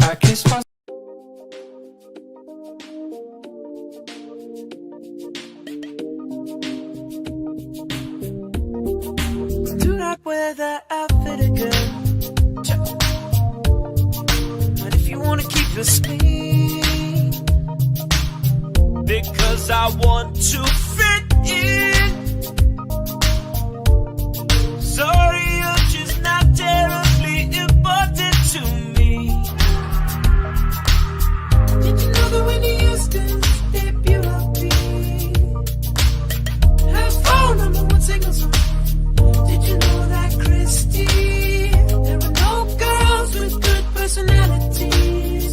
I kiss my. Do not wear that outfit again. But if you wanna keep your speed, because I want to fit in. Sorry, you're just not terribly important to me. Did you know that when you used to debut a beat, have phone number one single song? Did you know that Christy, there are no girls with good personalities?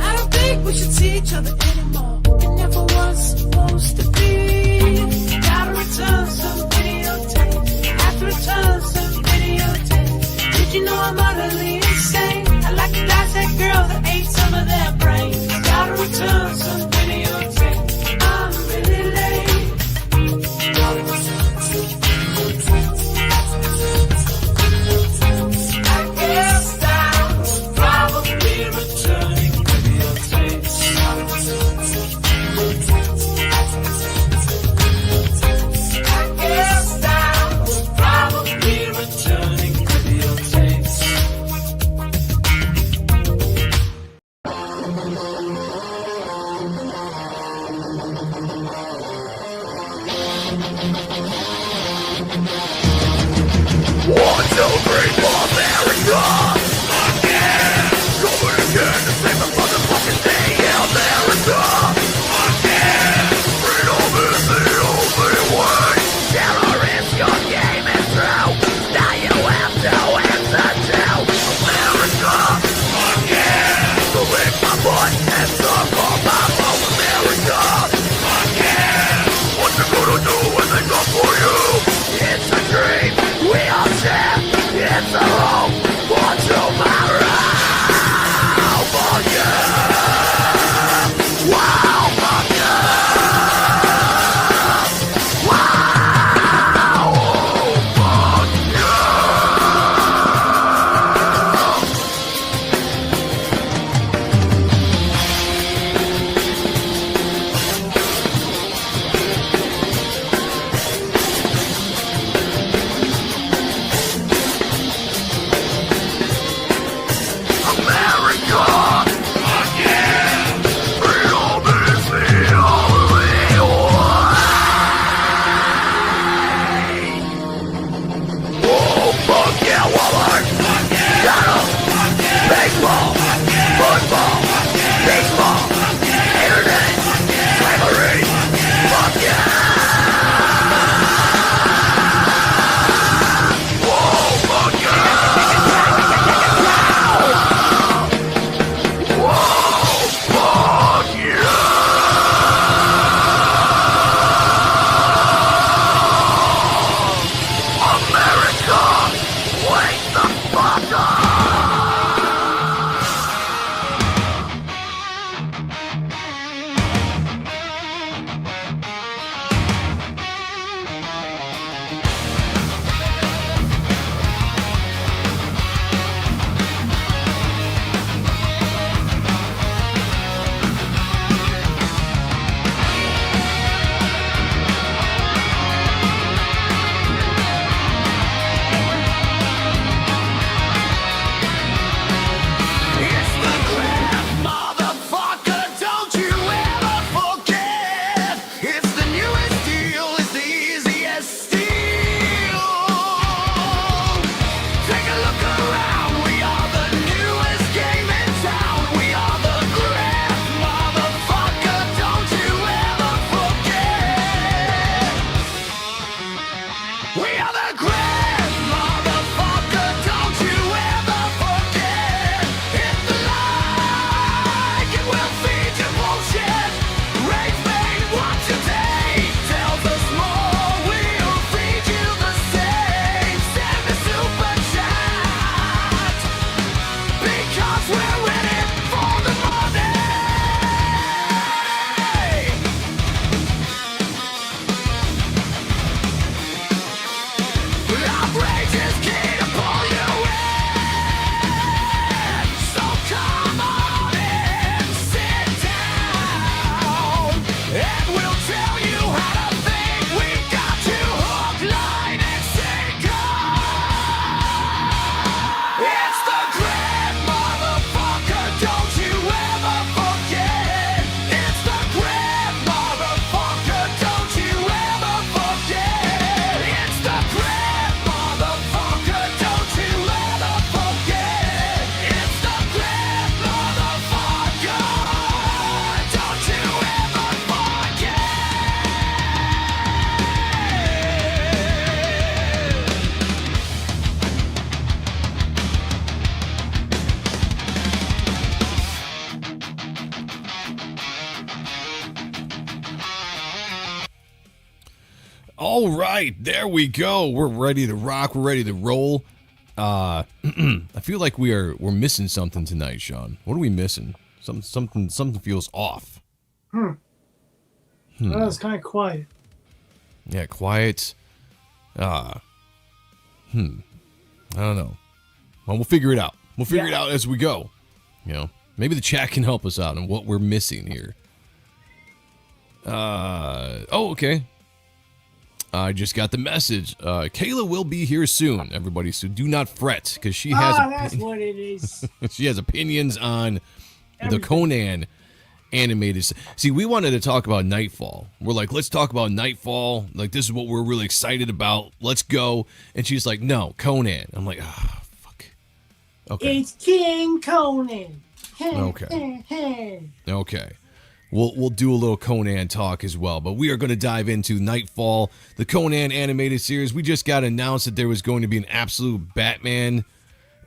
I don't think we should see each other anymore. It never was supposed to be. Gotta return some videotapes. Have to return some videotapes. Did you know I'm utterly insane? I like to dissect girls that ate some of their brains. Gotta return some videotapes. I'm really late. Gotta return some videotapes. I guess I'm probably returning videotapes. Gotta return some videotapes. I guess I'm probably returning videotapes. All right, there we go. We're ready to rock. We're ready to roll. I feel like we're missing something tonight, Sean. What are we missing? Something feels off. Well, it's kind of quiet. Yeah, quiet. I don't know. Well, we'll figure it out. We'll figure it out as we go. You know, maybe the chat can help us out on what we're missing here. Okay. I just got the message. Kayla will be here soon, everybody, so do not fret, because she has that's what it is. she has opinions on the Conan animated. See, we wanted to talk about Knightfall. We're like, let's talk about Knightfall. Like, this is what we're really excited about. Let's go. And she's like, no, Conan. I'm like, fuck. Okay. It's King Conan. Okay. Okay. We'll do a little Conan talk as well, but we are going to dive into Knightfall, the Conan animated series. We just got announced that there was going to be an absolute Batman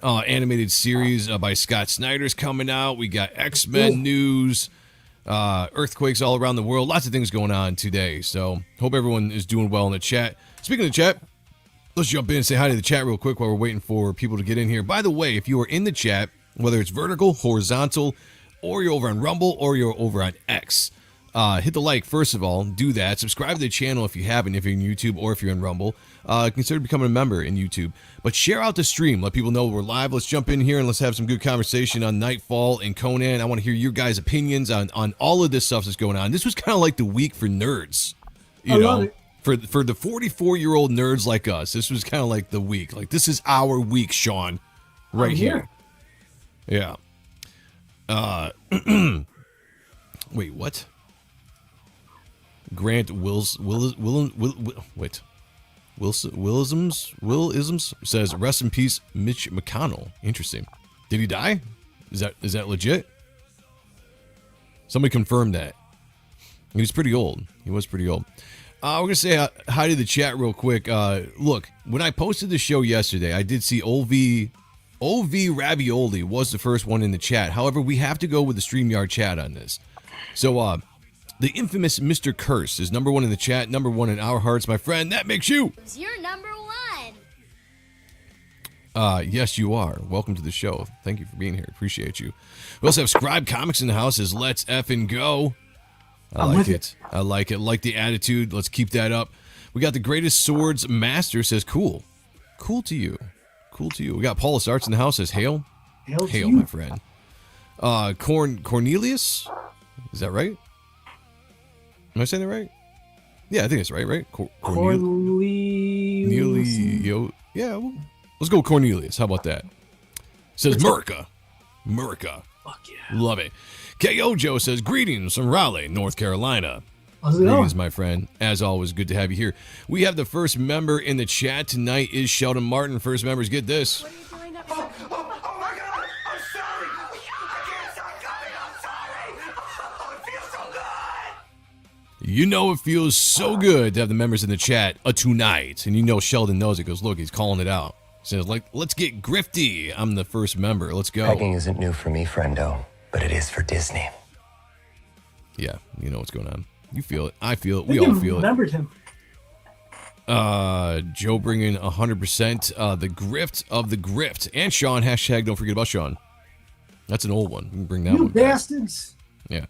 animated series by Scott Snyder's coming out. We got X-Men news, earthquakes all around the world, lots of things going on today. So hope everyone is doing well in the chat. Speaking of the chat, let's jump in and say hi to the chat real quick while we're waiting for people to get in here. By the way, if you are in the chat, whether it's vertical, horizontal, or you're over on Rumble, or you're over on X, hit the like, first of all. Do that. Subscribe to the channel if you haven't, if you're in YouTube or if you're in Rumble. Consider becoming a member in YouTube. But share out the stream. Let people know we're live. Let's jump in here and let's have some good conversation on Knightfall and Conan. I want to hear your guys' opinions on all of this stuff that's going on. This was kind of like the week for nerds. You know, love it. For the 44-year-old nerds like us, this was kind of like the week. Like, this is our week, Sean. Right here. Yeah. Wait, what? Grant Willisms says, rest in peace, Mitch McConnell. Interesting. Did he die? Is that legit? Somebody confirmed that. He was pretty old. We're going to say hi to the chat real quick. Look, when I posted the show yesterday, I did see OV Ravioli was the first one in the chat. However, we have to go with the StreamYard chat on this. So, the infamous Mr. Curse is number one in the chat, number one in our hearts, my friend. That makes you. You're number one. Yes, you are. Welcome to the show. Thank you for being here. Appreciate you. We also have Scribe Comics in the house. As let's effing go. I like it. I like it. Like the attitude. Let's keep that up. We got the Greatest Swords Master says, cool. Cool to you. Cool to you. We got Paulus Arts in the house says, hail. Hail, my friend. Cornelius? Is that right? Am I saying that right? Yeah, I think it's right? Cornelius. Yeah, let's go Cornelius. How about that? Says Murica. Fuck yeah. Love it. KO Joe says, greetings from Raleigh, North Carolina. How's it Greetings, going? my friend. As always, good to have you here. We have the first member in the chat tonight is Sheldon Martin. First members, get this. What are you doing up? Oh my God! I'm sorry! I can't stop coming! I'm sorry! Oh, it feels so good! You know it feels so good to have the members in the chat tonight. And you know Sheldon knows it. Goes, look, he's calling it out. Says, like, let's get grifty. I'm the first member. Let's go. Pegging isn't new for me, friendo, but it is for Disney. Yeah, you know what's going on. You feel it. I feel it. We all feel it. Remembered him. Joe bringing 100%. The grift of the grift. And Sean, hashtag don't forget about Sean. That's an old one. We can bring that You one back. bastards. Yeah.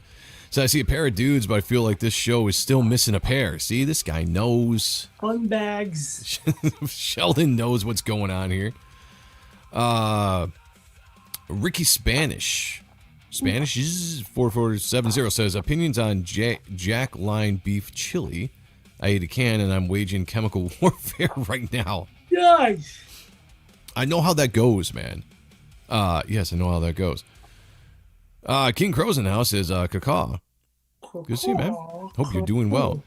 So I see a pair of dudes, but I feel like this show is still missing a pair. See, this guy knows. Fun bags. Sheldon knows what's going on here. Ricky Spanish is 4470 says, opinions on Jack Line beef chili. I ate a can and I'm waging chemical warfare right now. Guys. I know how that goes, man. Yes, I know how that goes. King Crow's in the house is Kaka. Good to see you, man. Hope you're doing well.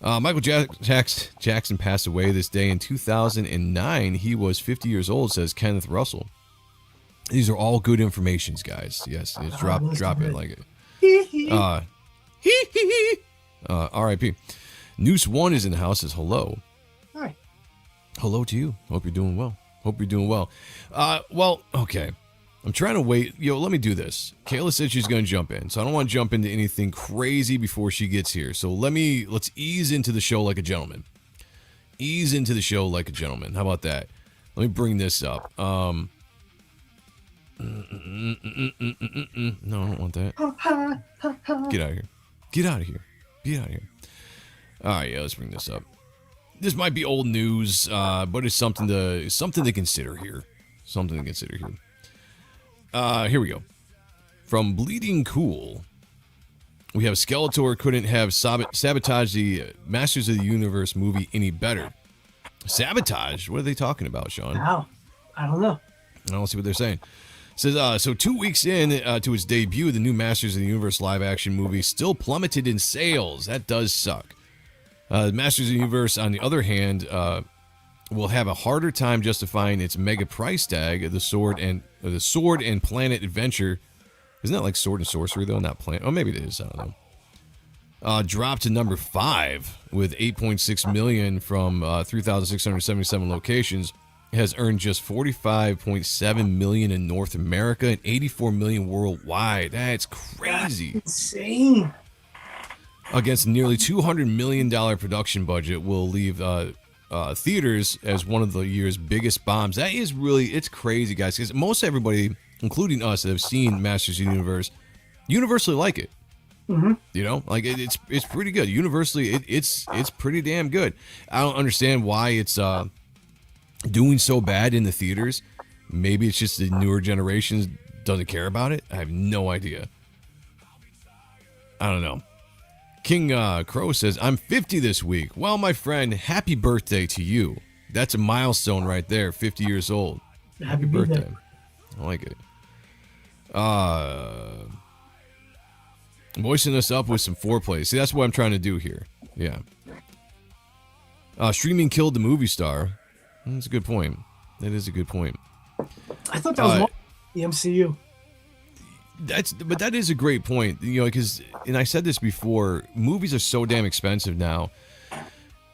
Michael Jackson passed away this day in 2009. He was 50 years old, says Kenneth Russell. These are all good informations, guys. Yes, just drop it like it. R.I.P. Noose One is in the house. Says hello. Hi. Hello to you. Hope you're doing well. Well, okay. I'm trying to wait. Let me do this. Kayla said she's going to jump in, so I don't want to jump into anything crazy before she gets here. So let's ease into the show like a gentleman. Ease into the show like a gentleman. How about that? Let me bring this up. No, I don't want that. Get out of here. Get out of here. Get out of here. All right, yeah, let's bring this up. This might be old news, but it's something to consider here. Something to consider here. Here we go. From Bleeding Cool, we have Skeletor couldn't have sabotaged the Masters of the Universe movie any better. Sabotage? What are they talking about, Sean? How? I don't know. I don't see what they're saying. It says, so 2 weeks in to its debut, the new Masters of the Universe live-action movie still plummeted in sales. That does suck. Masters of the Universe, on the other hand, will have a harder time justifying its mega price tag of the Sword and Planet Adventure. Isn't that like Sword and Sorcery, though? Not Planet. Oh, maybe it is. I don't know. Dropped to number 5 with $8.6 million from 3,677 locations. It has earned just $45.7 million in North America and $84 million worldwide. That's crazy. That's insane. Against a nearly $200 million production budget, will leave theaters as one of the year's biggest bombs. That is really, it's crazy, guys, because most everybody, including us, that have seen Masters of the Universe, universally like it. Mm-hmm. You know, like it's pretty good. Universally, it's pretty damn good. I don't understand why it's doing so bad in the theaters. Maybe it's just the newer generations doesn't care about it. I have no idea. I don't know. King Crow says, I'm 50 this week. Well, my friend, happy birthday to you. That's a milestone right there, 50 years old. Happy birthday. I like it. Moisten us up with some foreplay. See, that's what I'm trying to do here. Yeah. Streaming killed the movie star. That's a good point. That is a good point. I thought that was more the MCU. But that is a great point, you know, because, and I said this before, movies are so damn expensive now.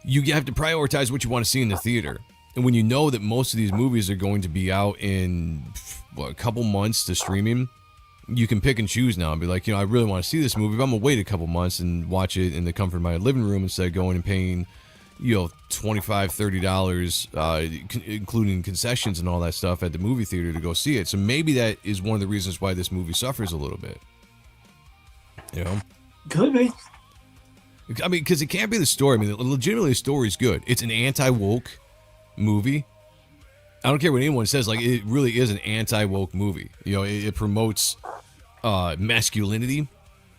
You have to prioritize what you want to see in the theater. And when you know that most of these movies are going to be out in a couple months to streaming, you can pick and choose now and be like, you know, I really want to see this movie, but I'm going to wait a couple months and watch it in the comfort of my living room instead of going and paying, you know, $25, $30, including concessions and all that stuff at the movie theater to go see it. So maybe that is one of the reasons why this movie suffers a little bit. You know? Could be. I mean, because it can't be the story. I mean, legitimately, the story is good. It's an anti-woke movie. I don't care what anyone says. Like, it really is an anti-woke movie. You know, it promotes masculinity.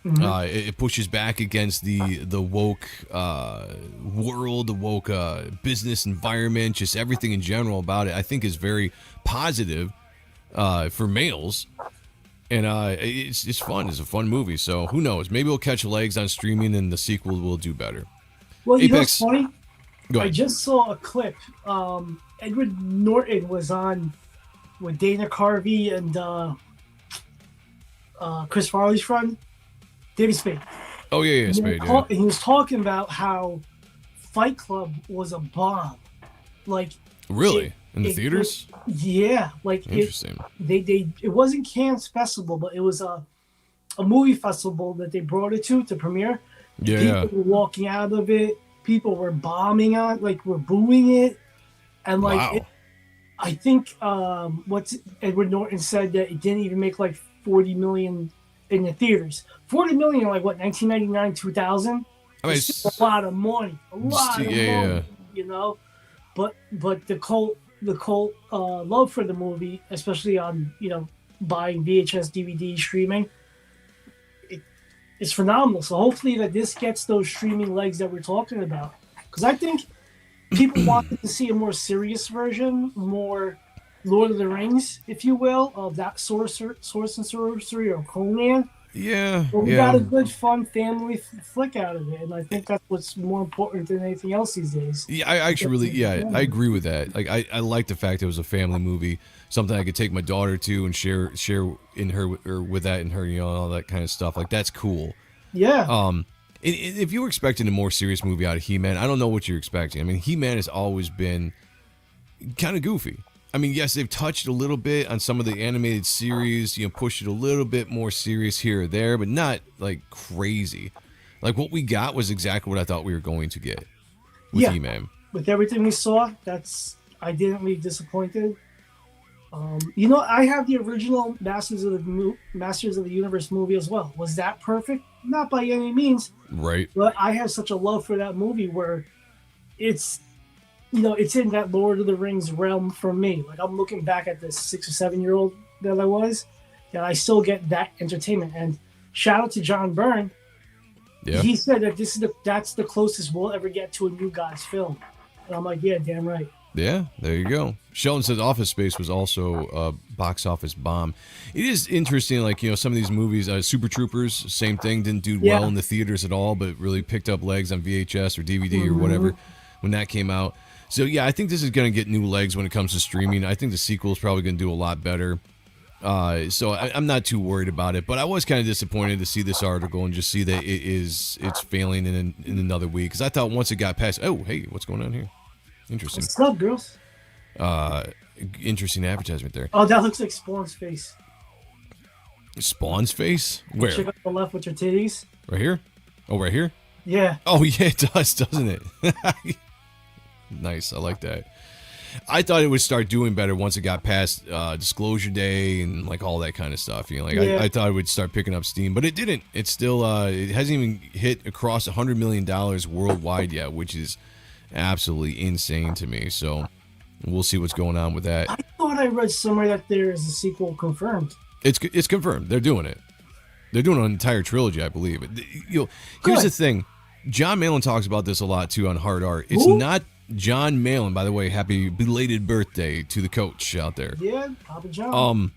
Mm-hmm. It pushes back against the woke world, the woke business environment, just everything in general about it. I think is very positive for males, and it's fun. It's a fun movie. So who knows? Maybe we'll catch legs on streaming, and the sequel will do better. Well, you know what's funny? Go ahead. I just saw a clip. Edward Norton was on with Dana Carvey and Chris Farley's friend, David Spade. Oh, yeah, Spade, yeah. And he was talking about how Fight Club was a bomb. Like, really? In the theaters? Yeah. Like, interesting. It wasn't Cannes Festival, but it was a movie festival that they brought it to premiere. Yeah. People were walking out of it. People were bombing on, like, were booing it. And, like, wow. I think what's Edward Norton said that it didn't even make, like, $40 million in the theaters. $40 million, like, what, 1999, 2000? I mean, it's a lot of money. A lot of money, you know? But the cult love for the movie, especially on, you know, buying VHS, DVD, streaming, it's phenomenal. So hopefully that this gets those streaming legs that we're talking about. Because I think people wanted to see a more serious version, more Lord of the Rings, if you will, of that Source and Sorcery or Conan. Yeah. But we got a good, fun family flick out of it, and I think that's what's more important than anything else these days. Yeah, I actually I agree with that. Like, I like the fact it was a family movie, something I could take my daughter to and share in her or with that in her, you know, all that kind of stuff. Like, that's cool. Yeah. If you were expecting a more serious movie out of He-Man, I don't know what you're expecting. I mean, He-Man has always been kind of goofy. I mean, yes, they've touched a little bit on some of the animated series, you know, pushed it a little bit more serious here or there, but not, like, crazy. Like, what we got was exactly what I thought we were going to get with He-Man. with everything we saw, I didn't leave disappointed. I have the original Masters of the Universe movie as well. Was that perfect? Not by any means. Right. But I have such a love for that movie where it's in that Lord of the Rings realm for me. Like, I'm looking back at this 6 or 7 year old that I was, and I still get that entertainment. And shout out to John Byrne. Yeah. He said that that's the closest we'll ever get to a New Gods film. And I'm like, yeah, damn right. Yeah, there you go. Sheldon says Office Space was also a box office bomb. It is interesting, like, some of these movies, Super Troopers, same thing, didn't do well in the theaters at all, but really picked up legs on VHS or DVD or whatever when that came out. So, yeah, I think this is going to get new legs when it comes to streaming. I think the sequel is probably going to do a lot better. So I'm not too worried about it, but I was kind of disappointed to see this article and just see that it's failing in another week, because I thought once it got past, oh, hey, what's going on here? Interesting. What's up, girls? Interesting advertisement there. Oh, that looks like Spawn's face. Spawn's face? Where? Check out the left with your titties. Right here? Oh, right here? Yeah. Oh, yeah, it does, doesn't it? Nice. I like that. I thought it would start doing better once it got past Disclosure Day and like all that kind of stuff. I thought it would start picking up steam, but it didn't. It's still it hasn't even hit across $100 million worldwide yet, which is absolutely insane to me. So we'll see what's going on with that. I thought I read somewhere that there is a sequel confirmed. It's confirmed. They're doing it. They're doing an entire trilogy, I believe. Here's the thing. John Malin talks about this a lot too on Hard Art. It's not John Malin, by the way. Happy belated birthday to the coach out there. Yeah, Papa John.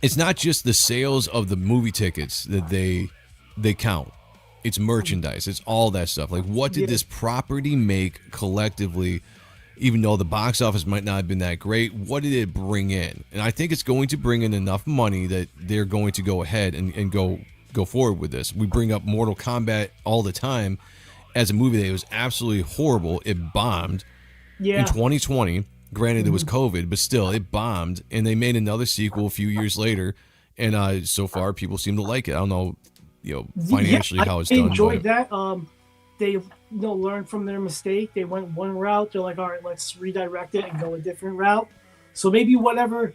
It's not just the sales of the movie tickets that they count. It's merchandise. It's all that stuff. Like, what did this property make collectively, even though the box office might not have been that great? What did it bring in? And I think it's going to bring in enough money that they're going to go ahead and go forward with this. We bring up Mortal Kombat all the time as a movie that was absolutely horrible. It bombed in 2020. Granted, it was COVID, but still, it bombed. And they made another sequel a few years later. And so far, people seem to like it. I don't know, financially how it's done. I enjoyed that. They learned from their mistake. They went one route. They're like, all right, let's redirect it and go a different route. So maybe whatever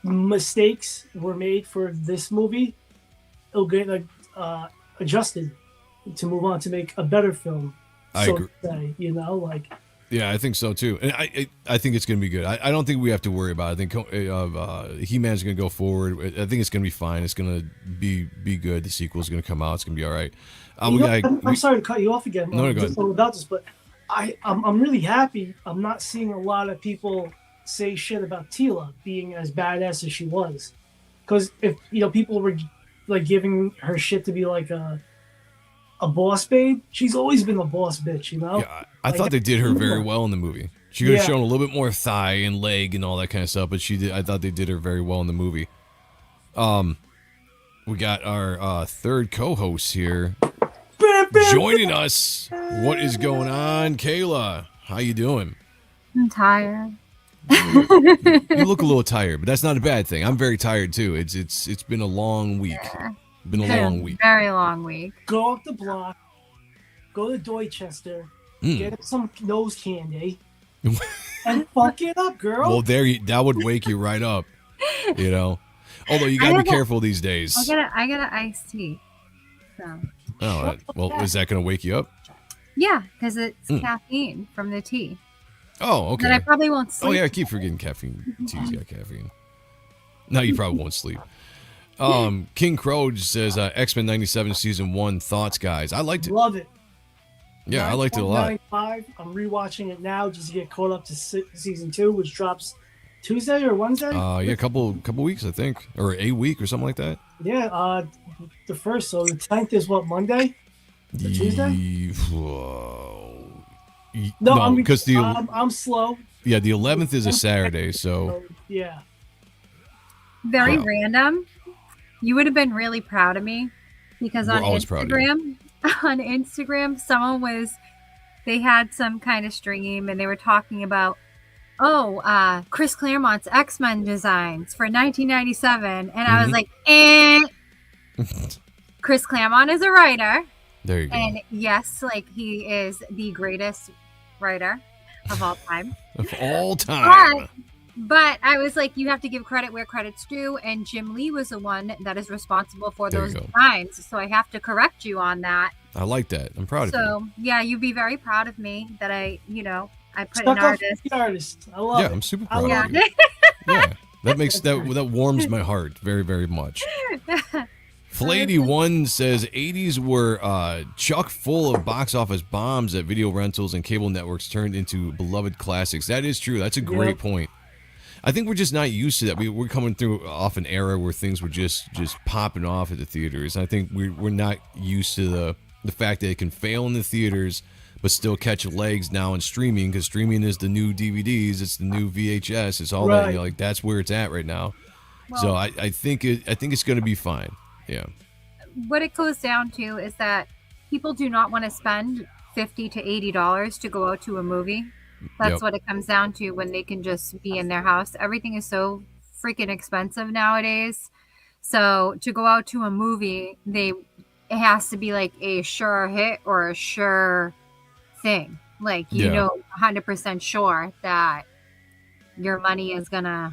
mistakes were made for this movie, it'll get adjusted to move on to make a better film. I agree. Yeah, I think so too, and I think it's going to be good. I don't think we have to worry about it. I think He-Man's going to go forward. I think it's going to be fine. It's going to be good. The sequel is going to come out. It's going to be all right. I'm sorry to cut you off again. No, go ahead. About this, but I'm really happy. I'm not seeing a lot of people say shit about Tila being as badass as she was, because if people were like giving her shit to be like a boss babe, she's always been a boss bitch, Yeah, I thought they did her very well in the movie. She could have shown a little bit more thigh and leg and all that kind of stuff, but she did. I thought they did her very well in the movie. We got our third co-host here joining us. What is going on, Kayla? How you doing? I'm tired. You look a little tired, but that's not a bad thing. I'm very tired too. It's been a long week. Yeah. Been a long week. Very long week. Go up the block, go to Dorchester, get some nose candy, and fuck it up, girl. Well, that would wake you right up, Although you gotta be careful these days. I get an iced tea. So. Oh, well, is that gonna wake you up? Yeah, because it's caffeine from the tea. Oh, okay. But I probably won't sleep. Oh yeah, I keep forgetting caffeine. Tea's got caffeine. No, you probably won't sleep. King Crow says X-Men 97 season 1 thoughts, guys. I liked it. Love it. Yeah, I liked it a lot. 9.5. I'm rewatching it now just to get caught up to season 2, which drops Tuesday or Wednesday. Yeah, a couple weeks, I think, or a week or something like that. Yeah, the first. So the 10th is what, Monday? Or Tuesday? No, because I'm slow. Yeah, the 11th is a Saturday, so yeah. Very random. You would have been really proud of me because on Instagram, they had some kind of stream and they were talking about, Chris Claremont's X-Men designs for 1997. And I was like, Chris Claremont is a writer. There you go. And yes, like he is the greatest writer of all time. Of all time. But I was like, you have to give credit where credit's due, and Jim Lee was the one that is responsible for There those you go. designs. So I have to correct you on that. I like that. I'm proud of you. So yeah, you'd be very proud of me that I put Stuck an up artist. the artist. I love Yeah, it. I'm super I proud love of you. Yeah, that makes that warms my heart very, very much. Flady1 says 80s were chock full of box office bombs that video rentals and cable networks turned into beloved classics. That is true. That's a great point. I think we're just not used to that. We're coming through off an era where things were just popping off at the theaters. I think we're not used to the fact that it can fail in the theaters but still catch legs now in streaming, because streaming is the new DVDs, it's the new VHS, it's all that. Like that's where it's at right now. Well, so I think it's going to be fine. Yeah. What it goes down to is that people do not want to spend $50 to $80 to go out to a movie. That's what it comes down to when they can just be in their house. Everything is so freaking expensive nowadays. So to go out to a movie, it has to be like a sure hit or a sure thing. Like, you know, 100% sure that your money is going to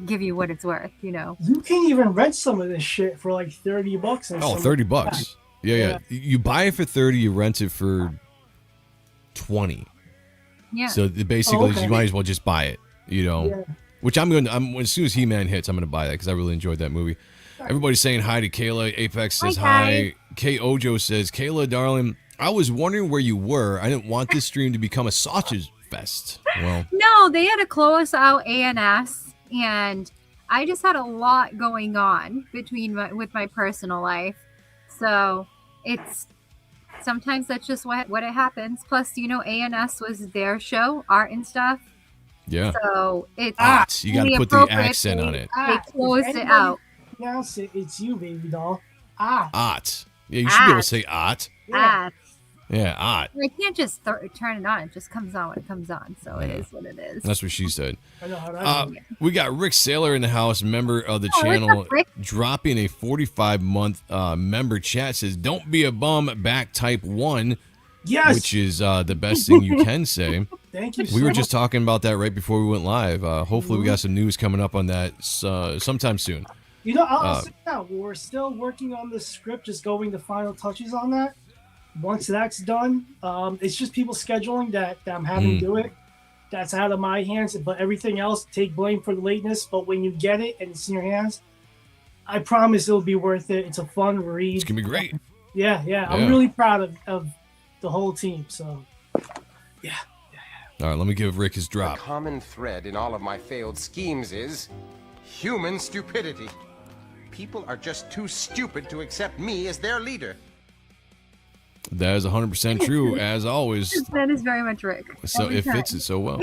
give you what it's worth, you know. You can even rent some of this shit for like $30. Oh, $30. Yeah. You buy it for 30, you rent it for 20. Yeah. So basically, you might as well just buy it, you know. Yeah. Which as soon as He-Man hits, I'm going to buy that because I really enjoyed that movie. Everybody's saying hi to Kayla. Apex says hi. Kay Ojo says, Kayla, darling, I was wondering where you were. I didn't want this stream to become a sausage fest. Well, no, they had to close out ANS, and I just had a lot going on with my personal life. So it's sometimes that's just what it happens. Plus, you know, ANS was their show, art and stuff. Yeah. So it's art. You got to put the accent on it. They closed it out. Pronounce it. It's you, baby doll. Art. Yeah, you should be able to say art. Yeah. Yeah, art. I can't just turn it on. It just comes on when it comes on. So it is what it is. That's what she said. I know how that We got Rick Saylor in the house, member of the channel, what's up, Rick? dropping a 45-month member chat. Says, don't be a bum, back type 1. Yes. Which is the best thing you can say. Thank you. We were just talking about that right before we went live. Hopefully we got some news coming up on that sometime soon. You know, I'll say that we're still working on the script, just going the final touches on that. Once that's done, it's just people scheduling that I'm having to do it. That's out of my hands. But everything else, take blame for the lateness. But when you get it and it's in your hands, I promise it'll be worth it. It's a fun read. It's gonna be great. Yeah. I'm really proud of the whole team. So, yeah. All right, let me give Rick his drop. The common thread in all of my failed schemes is human stupidity. People are just too stupid to accept me as their leader. That is 100% true, as always. That is very much Rick. So it fits it so well.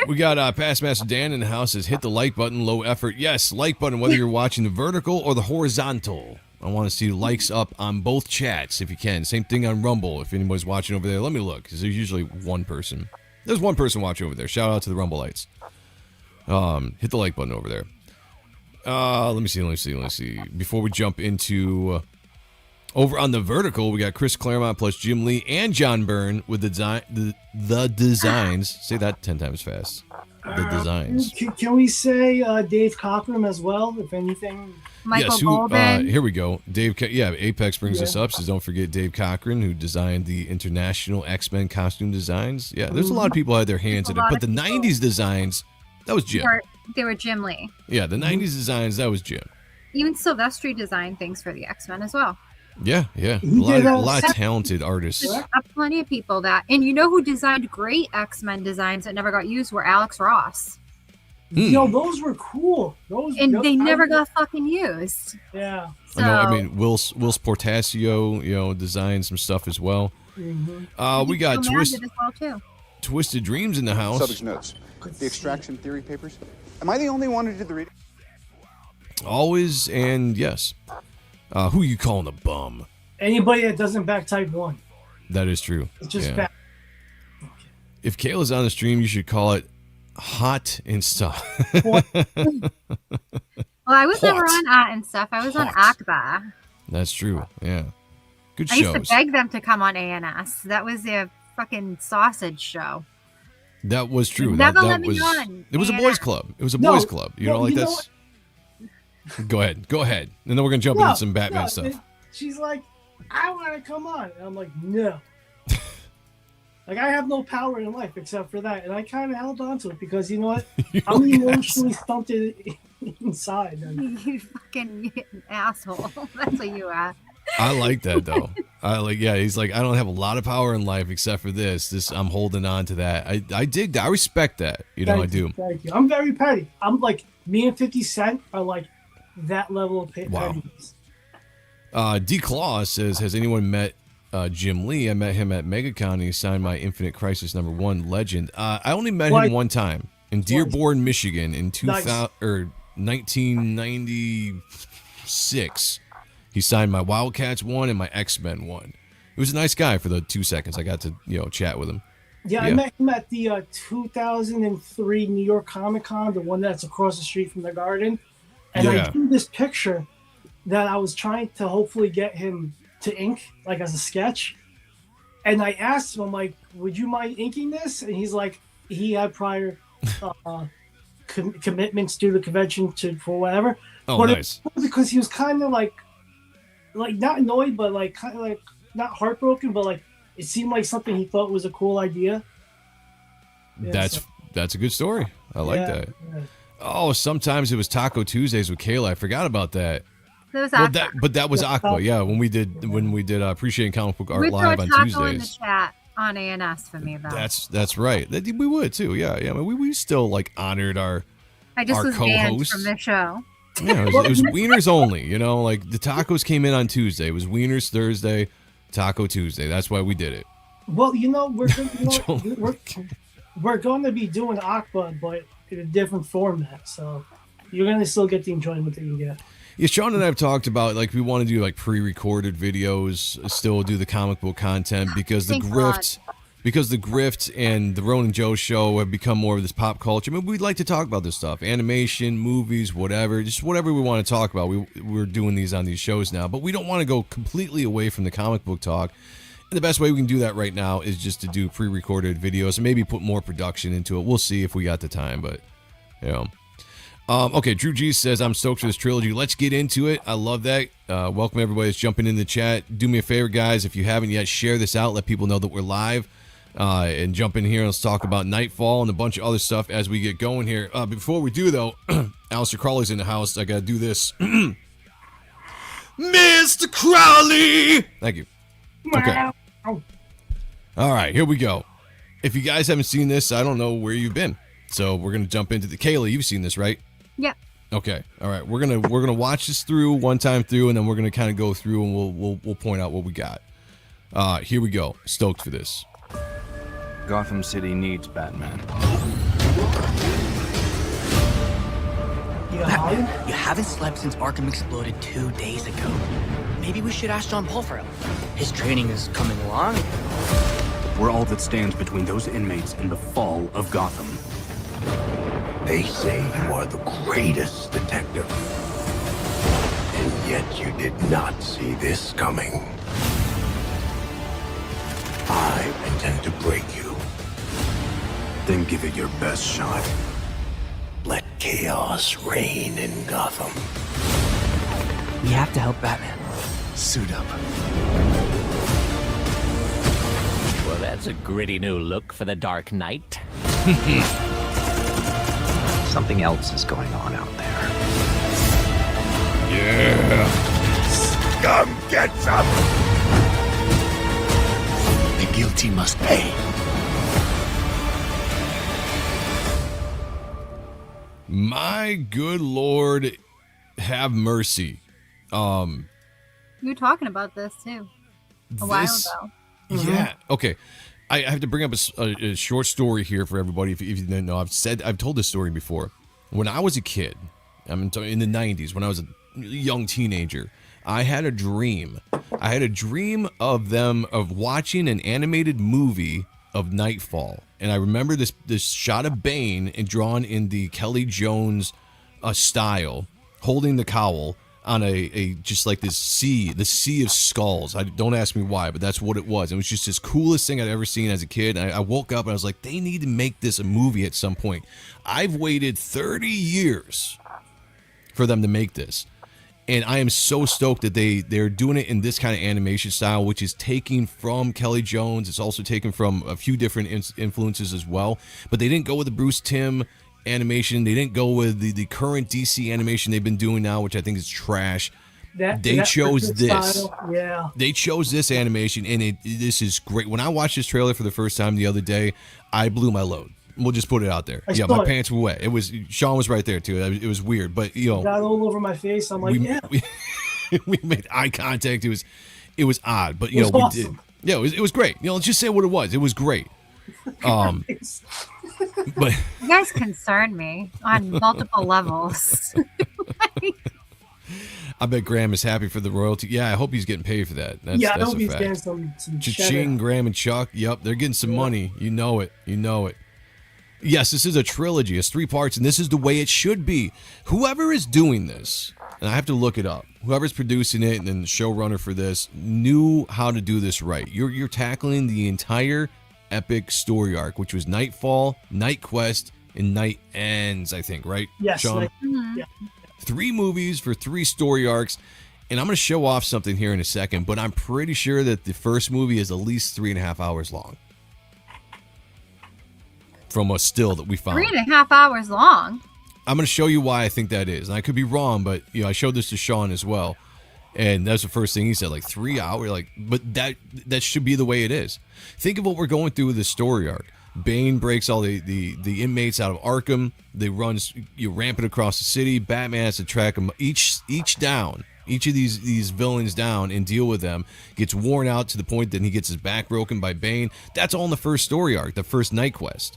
We got Past Master Dan in the house. Says, hit the like button, low effort. Yes, like button, whether you're watching the vertical or the horizontal. I want to see likes up on both chats if you can. Same thing on Rumble. If anybody's watching over there, let me look, because there's usually one person. There's one person watching over there. Shout out to the Rumbleites. Hit the like button over there. Let me see. Before we jump into over on the vertical, we got Chris Claremont plus Jim Lee and John Byrne with the designs. Say that 10 times fast. The designs. Can we say Dave Cockrum as well, if anything? Michael Golden. Here we go. Apex brings us up. Says, don't forget Dave Cochran, who designed the International X-Men costume designs. Yeah, there's a lot of people who had their hands in it. But the 90s designs, that was Jim. They were Jim Lee. Yeah, the 90s designs, that was Jim. Even Silvestri designed things for the X-Men as well. Yeah. A lot of talented artists. Plenty of people that. And you know who designed great X-Men designs that never got used were Alex Ross. Yo, those were cool. They never got fucking used. Yeah. So, I mean, Will Portasio, designed some stuff as well. We got Twisted Dreams in the house. Subject notes. The extraction theory papers. Am I the only one who did the reading? Always and yes. Who you calling a bum? Anybody that doesn't back type 1. That is true. It's just back. If Kayla's on the stream, you should call it Hot and Stuff. Well, I was never on Art and Stuff. I was on Akbar. That's true. Yeah. Good shows. I used to beg them to come on ANS. That was their fucking sausage show. That was true. Never that let me was. on, It was a man. boys' club. It was a No, boys' club. You no, know, like you know that's. Go ahead, and then we're gonna jump into some Batman stuff. She's like, I want to come on. And I'm like, no. Like, I have no power in life except for that. And I kind of held on to it because, you know what? I'm emotionally stunted inside. And You fucking asshole. That's what you are. I like that though. He's like, I don't have a lot of power in life except for this. I'm holding on to that. I dig that. I respect that. You know, I do. Thank you. I'm very petty. I'm like, me and 50 Cent are like that level of pettiness. D. Claw says, has anyone met Jim Lee? I met him at MegaCon. He signed my Infinite Crisis #1 Legend. I only met him one time in Dearborn, Michigan in 1996. He signed my Wildcats 1 and my X-Men 1. He was a nice guy for the 2 seconds I got to, chat with him. Yeah, I met him at the 2003 New York Comic Con, the one that's across the street from the Garden. And I drew this picture that I was trying to hopefully get him to ink, like as a sketch. And I asked him, I'm like, would you mind inking this? And he's like, he had prior commitments to the convention for whatever. Oh, but nice. Because he was kind of like not annoyed, but like kind of like not heartbroken, but like it seemed like something he thought was a cool idea. Yeah, that's a good story. I like that. Yeah. Oh, sometimes it was Taco Tuesdays with Kayla. I forgot about that. That was Aqua. But that was Aqua. Yeah, when we did Appreciating Comic Book Art We live throw on taco Tuesdays. in the chat on ANS for me though. That's right. We would too. Yeah. I mean, we still like honored our I just was banned co-hosts from the show. Yeah, it was wieners only. Like the tacos came in on Tuesday. It was wieners Thursday, Taco Tuesday. That's why we did it. Well, we're going to be doing Aqua, but in a different format. So you're going to still get the enjoyment that you get. Yeah, Sean and I have talked about like we want to do like pre-recorded videos, still do the comic book content because the Grift and the Ronan Joe show have become more of this pop culture. I mean, we'd like to talk about this stuff, animation, movies, whatever, just whatever we want to talk about. We're doing these on these shows now, but we don't want to go completely away from the comic book talk. And the best way we can do that right now is just to do pre-recorded videos and maybe put more production into it. We'll see if we got the time, but okay, Drew G says, I'm stoked for this trilogy. Let's get into it. I love that. Welcome everybody that's jumping in the chat. Do me a favor, guys. If you haven't yet, share this out. Let people know that we're live. And jump in here and let's talk about Knightfall and a bunch of other stuff as we get going here. Before we do, though, Aleister Crowley's in the house. I got to do this. Mr. Crowley! Thank you. Okay. All right, here we go. If you guys haven't seen this, I don't know where you've been. So we're going to jump into the... Kayla, you've seen this, right? Yeah. Okay. All right. We're gonna watch this through one time through, and then we're going to kind of go through and we'll point out what we got. Here we go. Stoked for this. Gotham City needs Batman. Batman, you haven't slept since Arkham exploded 2 days ago. Maybe we should ask John Paul for help. His training is coming along. We're all that stands between those inmates and the fall of Gotham. They say you are the greatest detective. And yet you did not see this coming. I intend to break you. Then give it your best shot. Let chaos reign in Gotham. We have to help Batman. Suit up. Well, that's a gritty new look for the Dark Knight. Something else is going on out there. Yeah. Scum gets up. The guilty must pay. My good Lord, have mercy. You were talking about this too a while ago. Yeah. Okay. I have to bring up a short story here for everybody. If you didn't know, I've told this story before. When I was a kid, in the 90s, when I was a young teenager, I had a dream. I had a dream of watching an animated movie of Knightfall, and I remember this shot of Bane and drawn in the Kelly Jones style, holding the cowl. on a just like this sea, the sea of skulls. Don't ask me why, but that's what it was. It was just this coolest thing I'd ever seen as a kid. I woke up and I was like, they need to make this a movie at some point. I've waited 30 years for them to make this. And I am so stoked that they're doing it in this kind of animation style, which is taking from Kelly Jones. It's also taken from a few different influences as well. But they didn't go with the Bruce Timm animation. They didn't go with the current DC animation they've been doing now, which I think is trash. They chose this. Style, yeah. They chose this animation, and this is great. When I watched this trailer for the first time the other day, I blew my load. We'll just put it out there. Yeah, my pants were wet. Sean was right there too. It was weird, but got all over my face. I'm like, we made eye contact. It was odd, but we did. Yeah, it was great. Let's just say what it was. It was great. But you guys concern me on multiple levels. I bet Graham is happy for the royalty. Yeah, I hope he's getting paid for that. That's I hope a he's fact. getting some Cha-ching, Graham and Chuck. Yep, they're getting some money. You know it. Yes, this is a trilogy. It's 3 parts, and this is the way it should be. Whoever is doing this, and I have to look it up, whoever's producing it and then the showrunner for this knew how to do this right. You're tackling the entire epic story arc, which was Knightfall, Night Quest, and Night Ends, I think, right? Yes. Sean? Yeah. 3 movies for 3 story arcs. And I'm going to show off something here in a second, but I'm pretty sure that the first movie is at least 3.5 hours long. From a still that we found. 3.5 hours long. I'm going to show you why I think that is. And I could be wrong, but I showed this to Sean as well. And that's the first thing he said, like 3 hours. But that should be the way it is. Think of what we're going through with this story arc. Bane breaks all the inmates out of Arkham. They run rampant across the city. Batman has to track them each down. Each of these villains down and deal with them. Gets worn out to the point that he gets his back broken by Bane. That's all in the first story arc, the first Night Quest.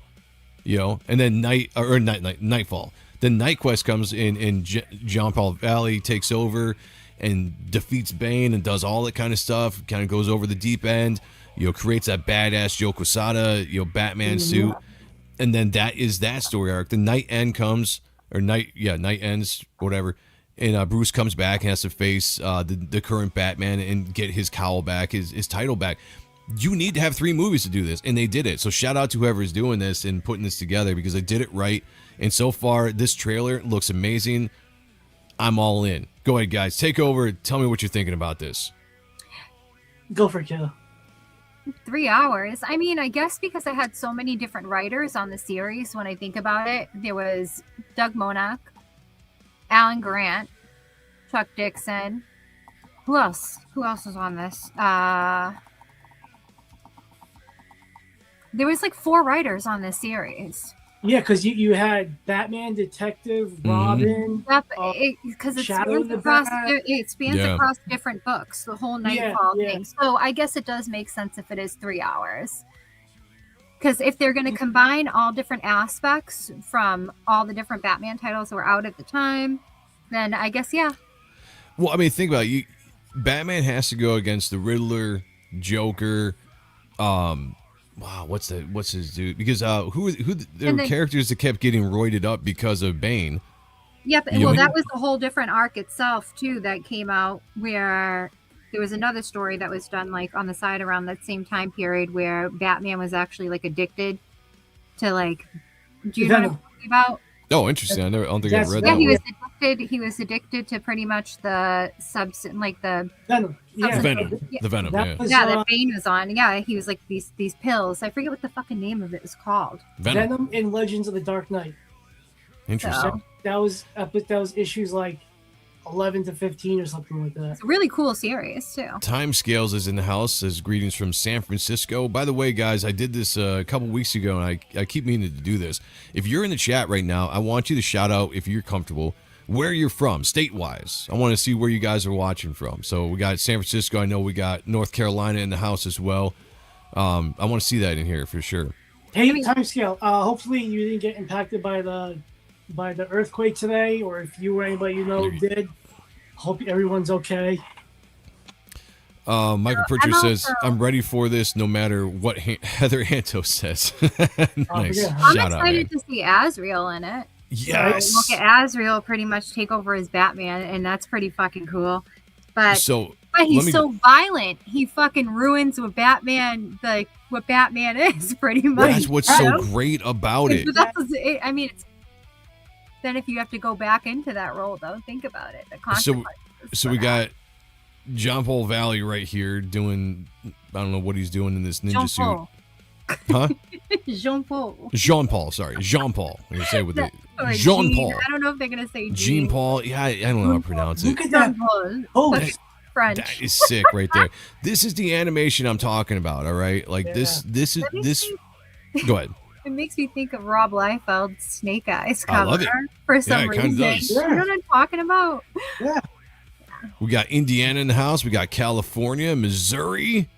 And then Nightfall. Then Night Quest comes in, and John Paul Valley takes over and defeats Bane and does all that kind of stuff. Kind of goes over the deep end. Creates that badass Joe Quesada, Batman suit, and then that is that story arc. The Night End comes, Night Ends, whatever, and Bruce comes back and has to face the current Batman and get his cowl back, his title back. You need to have 3 movies to do this, and they did it. So shout out to whoever is doing this and putting this together, because they did it right. And so far, this trailer looks amazing. I'm all in. Go ahead, guys. Take over. Tell me what you're thinking about this. Go for it, Kayla. 3 hours. I mean, I guess because I had so many different writers on the series, when I think about it, there was Doug Monach, Alan Grant, Chuck Dixon. Who else? Who else was on this? There was like 4 writers on this series. Yeah, because you had Batman, Detective, Robin. Yep, because it spans across different books, the whole Knightfall thing. So I guess it does make sense if it is 3 hours. Because if they're going to combine all different aspects from all the different Batman titles that were out at the time, then I guess, yeah. Well, I mean, think about it. Batman has to go against the Riddler, Joker, wow, what's his dude? Because there were characters that kept getting roided up because of Bane. Yep, that was a whole different arc itself too that came out, where there was another story that was done like on the side around that same time period where Batman was actually like addicted to like. Do you know what I'm talking about? Oh, interesting. I don't think I've read that. Yeah, he was addicted to pretty much the substance, like the Venom. The Venom. That Bane was on. Yeah, he was like these pills. I forget what the fucking name of it is called. Venom in Legends of the Dark Knight. Interesting. So, that was issues like 11 to 15 or something like that. It's a really cool series too. Timescales is in the house. Says greetings from San Francisco. By the way, guys, I did this a couple weeks ago, and I keep meaning to do this. If you're in the chat right now, I want you to shout out, if you're comfortable, where you're from, state-wise. I want to see where you guys are watching from. So we got San Francisco. I know we got North Carolina in the house as well. I want to see that in here for sure. Hey, Timescale. Hopefully you didn't get impacted by the earthquake today, or if you or anybody you know did. Hope everyone's okay. Michael Pritchard says, I'm ready for this no matter what Heather Antos says. Nice. I'm excited to see Azrael in it. Yes. Look at Azrael pretty much take over as Batman, and that's pretty fucking cool. But he's so violent. He fucking ruins what Batman is pretty much. That's what's so great about it. I mean, then if you have to go back into that role, though, think about it. The consequences. So we got John Paul Valley right here doing, I don't know what he's doing in this ninja suit. Huh? Jean Paul. I'm gonna say with it. Jean Paul. I don't know if they're gonna say Jean Paul. Yeah, I don't know how to pronounce it. Look at that. Oh, French. That is sick right there. This is the animation I'm talking about. All right, like this. Go ahead. It makes me think of Rob Liefeld's Snake Eyes cover. I love it. For some reason. Does. You know what I'm talking about? Yeah. We got Indiana in the house. We got California, Missouri.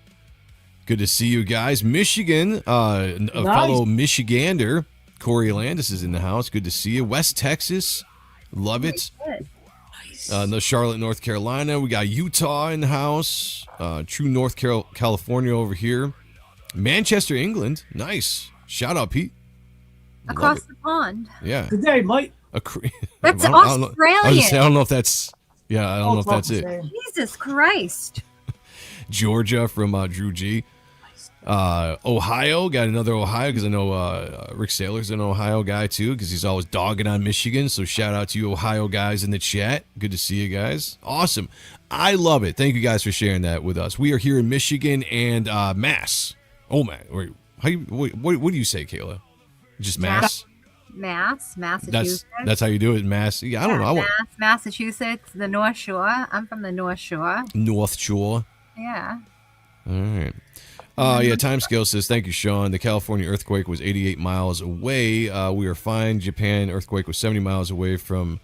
Good to see you guys. Michigan, fellow Michigander, Corey Landis is in the house. Good to see you. West Texas, love it. No, Charlotte, North Carolina. We got Utah in the house. True North California over here. Manchester, England. Nice. Shout out, Pete. Across the pond. Yeah. Today, Mike. That's Australian. I don't know if that's. Yeah, I don't know if that's it. Jesus Christ. Georgia from Drew G. Ohio, got another Ohio because I know Rick Saylor's an Ohio guy too because he's always dogging on Michigan. So shout out to you Ohio guys in the chat. Good to see you guys. Awesome. I love it. Thank you guys for sharing that with us. We are here in Michigan and Mass. Oh man, wait, what do you say, Kayla? Just Mass? Massachusetts. That's how you do it, Mass. Yeah, I don't know. Massachusetts, the North Shore. I'm from the North Shore. North Shore. Yeah. All right. Timescale says, thank you, Sean. The California earthquake was 88 miles away. We are fine. Japan earthquake was 70 miles away from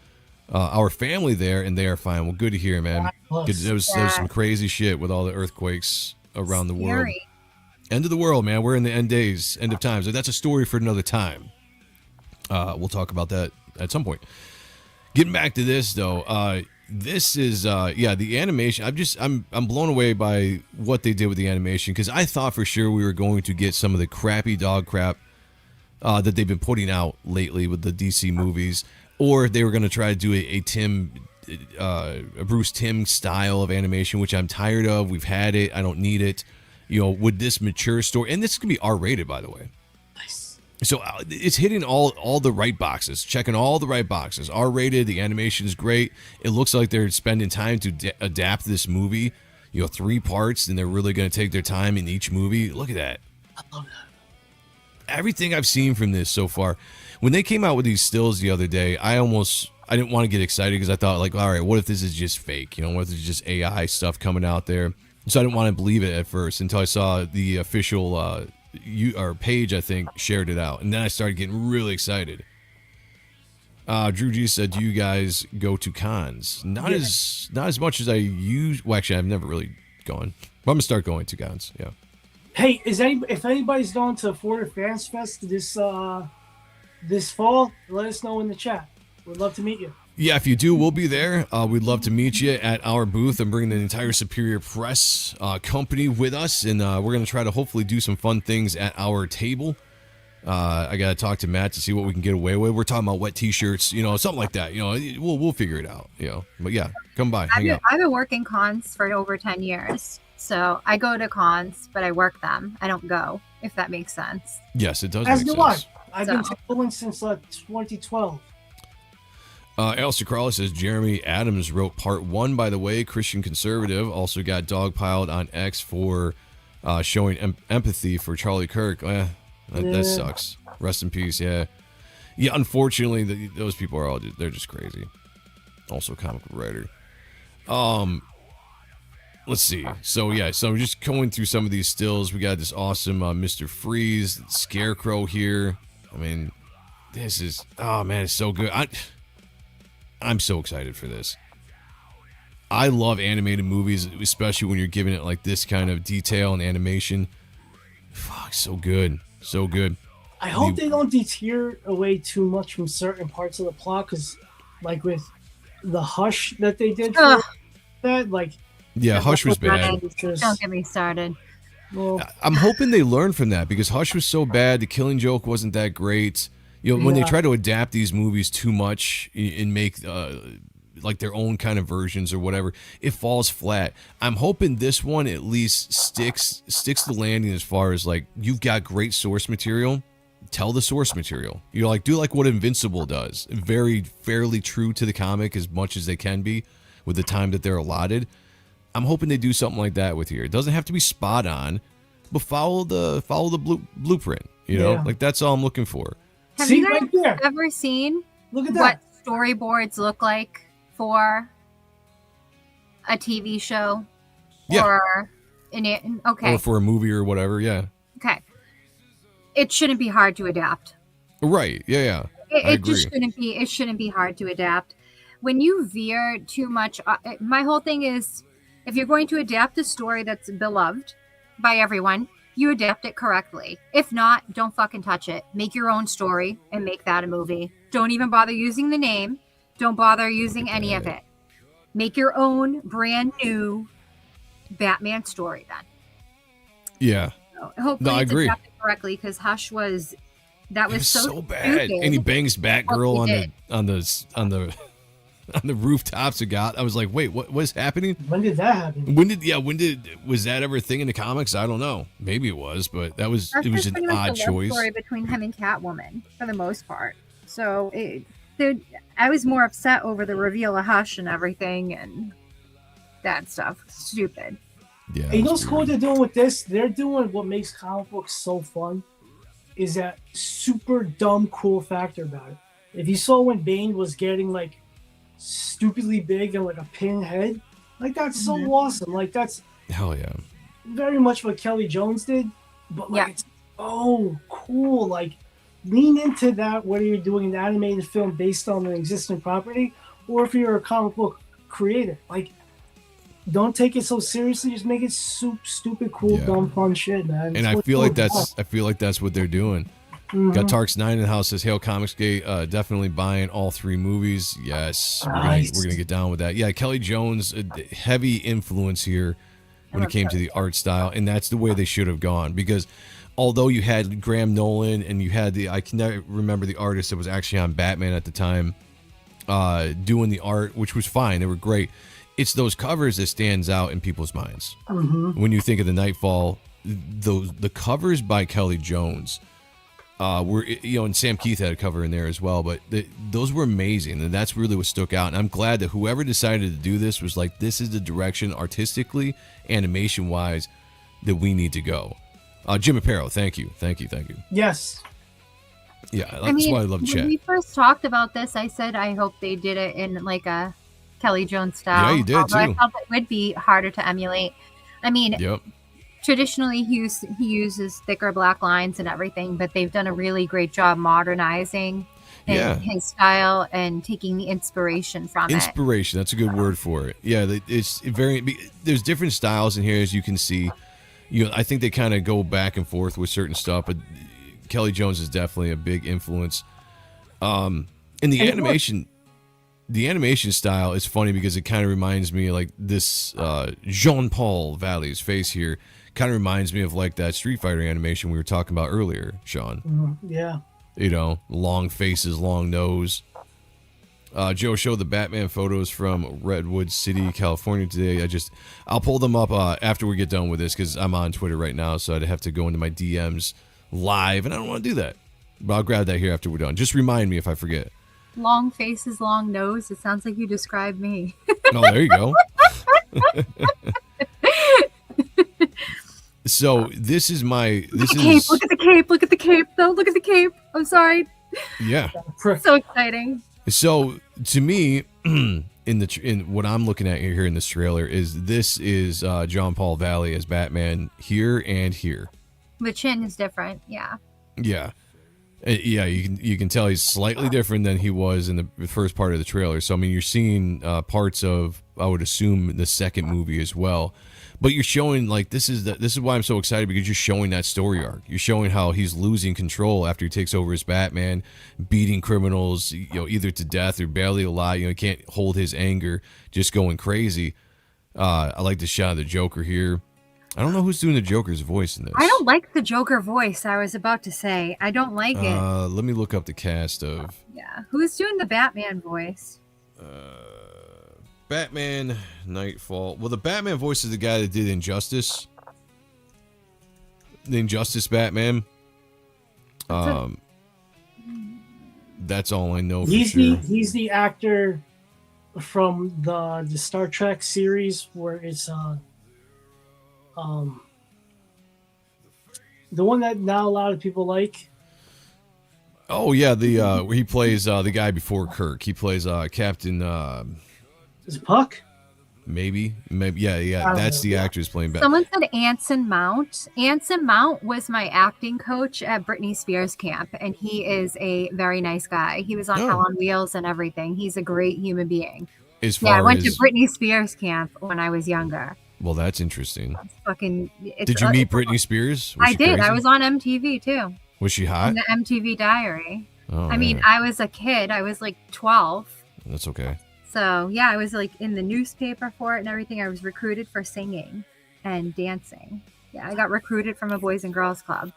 our family there, and they are fine. Well, good to hear, man. There was some crazy shit with all the earthquakes around the world. End of the world, man. We're in the end days, end of times. That's a story for another time. We'll talk about that at some point. Getting back to this, though, this is the animation. I'm blown away by what they did with the animation because I thought for sure we were going to get some of the crappy dog crap that they've been putting out lately with the DC movies, or they were going to try to do a Bruce Timm style of animation, which I'm tired of. We've had it. I don't need it. With this mature story, and this is gonna be R-rated, by the way. Nice. So it's hitting all the right boxes, checking all the right boxes. R-rated. The animation is great. It looks like they're spending time to adapt this movie. 3 parts, and they're really gonna take their time in each movie. Look at that. I love that. Everything I've seen from this so far. When they came out with these stills the other day, I didn't want to get excited because I thought, like, all right, what if this is just fake? What if it's just AI stuff coming out there? So I didn't want to believe it at first until I saw the official page, I think, shared it out. And then I started getting really excited. Drew G said, do you guys go to cons? Not as much as I use. Well, actually, I've never really gone. But I'm going to start going to cons, yeah. Hey, if anybody's going to Florida Fans Fest this fall, let us know in the chat. We'd love to meet you. Yeah, if you do, we'll be there. We'd love to meet you at our booth and bring the entire Superior Press company with us. And we're going to try to hopefully do some fun things at our table. I got to talk to Matt to see what we can get away with. We're talking about wet T-shirts, something like that. We'll figure it out, But yeah, come by, hang out. I've been working cons for over 10 years. So I go to cons, but I work them. I don't go, if that makes sense. Yes, it does As make do I. sense. I've been going since 2012. Alistair Crawley says Jeremy Adams wrote part 1, by the way. Christian conservative also got dogpiled on X for showing empathy for Charlie Kirk. That sucks. Rest in peace. Yeah. Unfortunately, those people are they're just crazy. Also, comic book writer. Let's see. So just going through some of these stills. We got this awesome Mr. Freeze, Scarecrow here. I mean, this is it's so good. I'm so excited for this. I love animated movies, especially when you're giving it like this kind of detail and animation. Fuck, so good. So good. I hope they don't deter away too much from certain parts of the plot, because like with the Hush that they did for that, like... Yeah, Hush was bad. Don't get me started. Well, I'm hoping they learn from that, because Hush was so bad. The Killing Joke wasn't that great. when they try to adapt these movies too much and make like their own kind of versions or whatever, it falls flat. I'm hoping this one at least sticks the landing as far as like, you've got great source material. Tell the source material. You're like, do like what Invincible does. Very fairly true to the comic as much as they can be with the time that they're allotted. I'm hoping they do something like that with here. It doesn't have to be spot on, but follow the blueprint. You know, like that's all I'm looking for. Have you guys ever seen what storyboards look like for a TV show? Yeah. Or or for a movie or whatever. Yeah. Okay. It shouldn't be hard to adapt. Right. Yeah. It just shouldn't be hard to adapt. When you veer too much, my whole thing is, if you're going to adapt a story that's beloved by everyone, you adapt it correctly. If not, don't fucking touch it. Make your own story and make that a movie. Don't even bother using the name. Don't bother using any of it. Make your own brand new Batman story then. Yeah. Hopefully I agree. Adapted correctly, because Hush was so bad. stupid. And he bangs Batgirl on the rooftops of God. I was like, wait, what's happening? When did that happen? Was that ever a thing in the comics? I don't know. Maybe it was, but it was an odd choice. Story between him and Catwoman for the most part. So I was more upset over the reveal of Hush and everything and that stuff. Stupid. Yeah. You know what's cool they're doing with this? They're doing what makes comic books so fun, is that super dumb cool factor about it. If you saw when Bane was getting like stupidly big and like a pinhead, like that's so awesome. Like that's hell yeah. Very much what Kelly Jones did, but like it's so cool. Like lean into that, whether you're doing an animated film based on an existing property or if you're a comic book creator. Like, don't take it so seriously. Just make it stupid, cool, dumb, fun shit, man. And I feel like that's what they're doing. Mhm. Got Tarks9 in the house, says Hail Comicsgate, definitely buying all 3 movies. Yes, Nice. we're gonna get down with that. Yeah, Kelly Jones, a heavy influence here when it came to the art style, and that's the way they should have gone, because although you had Graham Nolan and you had I can never remember the artist that was actually on Batman at the time, doing the art, which was fine. They were great. It's those covers that stands out in people's minds. Mhm. When you think of the Knightfall, the covers by Kelly Jones were, and Sam Keith had a cover in there as well, but those were amazing, and that's really what stuck out. And I'm glad that whoever decided to do this was like, this is the direction artistically, animation wise, that we need to go. Jim Aparo, thank you. Yes. Yeah, that's why I love chat. When we first talked about this, I said I hope they did it in like a Kelly Jones style. Yeah, you did although too. I felt it would be harder to emulate. I mean, traditionally he uses thicker black lines and everything, but they've done a really great job modernizing his style and taking the inspiration from it. Inspiration, that's a good word for it. Yeah, it's there's different styles in here, as you can see. I think they kind of go back and forth with certain stuff, but Kelly Jones is definitely a big influence. And the animation style is funny because it kind of reminds me of like this Jean-Paul Valley's face here. Kind of reminds me of like that Street Fighter animation we were talking about earlier, Sean. Yeah. Long faces, long nose. Joe showed the Batman photos from Redwood City, California today. I'll pull them up after we get done with this, because I'm on Twitter right now, so I'd have to go into my DMs live, and I don't want to do that. But I'll grab that here after we're done. Just remind me if I forget. Long faces, long nose. It sounds like you described me. Oh, there you go. So this is Look at the cape. Look at the cape. No, look at the cape. I'm sorry. Yeah. So exciting. So to me, in what I'm looking at here in this trailer is John Paul Valley as Batman here and here. The chin is different. Yeah. Yeah. Yeah, you can tell he's slightly different than he was in the first part of the trailer. So I mean, you're seeing parts of, I would assume, the second movie as well. But you're showing, like, this is why I'm so excited, because you're showing that story arc. You're showing how he's losing control after he takes over as Batman, beating criminals, either to death or barely alive. He can't hold his anger, just going crazy. I like the shot of the Joker here. I don't know who's doing the Joker's voice in this. I don't like the Joker voice. I was about to say I don't like it. Let me look up the cast of. Yeah, who's doing the Batman voice? Batman, Knightfall. Well, the Batman voice is the guy that did Injustice. The Injustice Batman. That's all I know for sure. He's the actor from the Star Trek series where it's the one that not a lot of people like. Oh yeah, the where he plays the guy before Kirk. He plays Captain. Is it Puck? Maybe. Yeah. That's the actor who's playing Batman. Someone said Anson Mount. Anson Mount was my acting coach at Britney Spears camp, and he is a very nice guy. He was on Hell on Wheels and everything. He's a great human being. I went to Britney Spears camp when I was younger. Well, that's interesting. Did you meet Britney Spears? I did. I was on MTV too. Was she hot? In the MTV Diary. Oh, I mean, I was a kid. I was like 12. That's okay. So, yeah, I was like in the newspaper for it and everything. I was recruited for singing and dancing. Yeah, I got recruited from a Boys and Girls Club.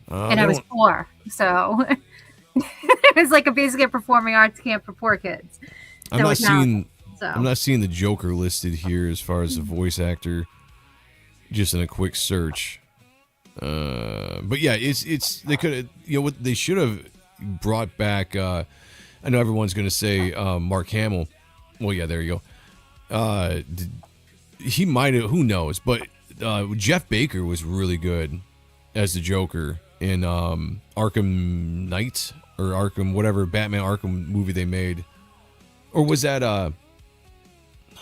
And I was 4. So, it was like basically a performing arts camp for poor kids. I'm not seeing the Joker listed here as far as the voice actor, just in a quick search. But yeah, it's they could what they should have brought back. I know everyone's going to say Mark Hamill. Well, yeah, there you go. He might have, who knows? But Jeff Baker was really good as the Joker in Arkham Knight or Arkham, whatever Batman Arkham movie they made. Or was that,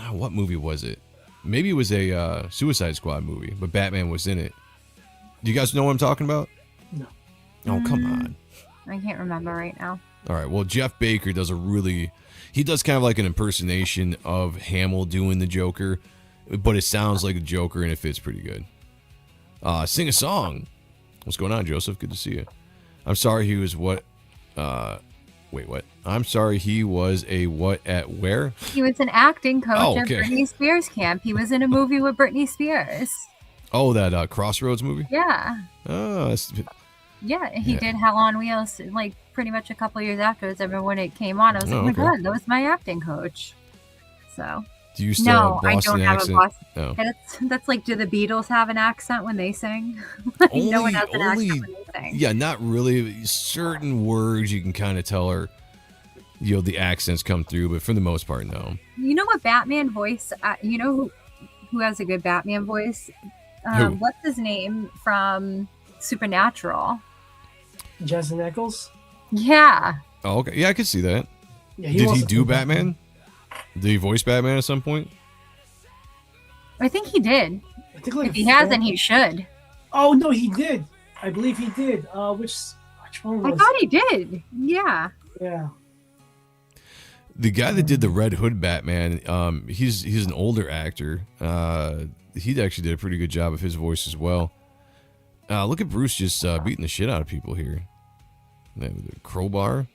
what movie was it? Maybe it was a Suicide Squad movie, but Batman was in it. Do you guys know what I'm talking about? No. Oh, come on. I can't remember right now. All right. Well, Jeff Baker does he does kind of like an impersonation of Hamill doing the Joker, but it sounds like a Joker and it fits pretty good. Sing a song. What's going on, Joseph? Good to see you. I'm sorry he was what? Wait, what? I'm sorry he was a what at where? He was an acting coach at Britney Spears camp. He was in a movie with Britney Spears. Oh, that Crossroads movie? Yeah. Oh, yeah, he did Hell on Wheels like pretty much a couple years afterwards. I remember when it came on, I was like, oh my God, that was my acting coach. So. Do you still have a Boston accent? Oh. That's like, do the Beatles have an accent when they sing? No one has an accent when they sing. Yeah, not really. Certain words you can kind of tell are, the accents come through, but for the most part, no. You know what Batman voice? You know who has a good Batman voice? What's his name from Supernatural? Jensen Ackles? Yeah. Oh, okay. Yeah, I could see that. Yeah, Did he do Batman? Did he voice Batman at some point? I think he did. I think if he hasn't, he should. Oh, no, he did. I believe he did. Which one was I thought he did. Yeah. Yeah. The guy that did the Red Hood Batman, he's an older actor. He actually did a pretty good job of his voice as well. Look at Bruce just beating the shit out of people here. The crowbar.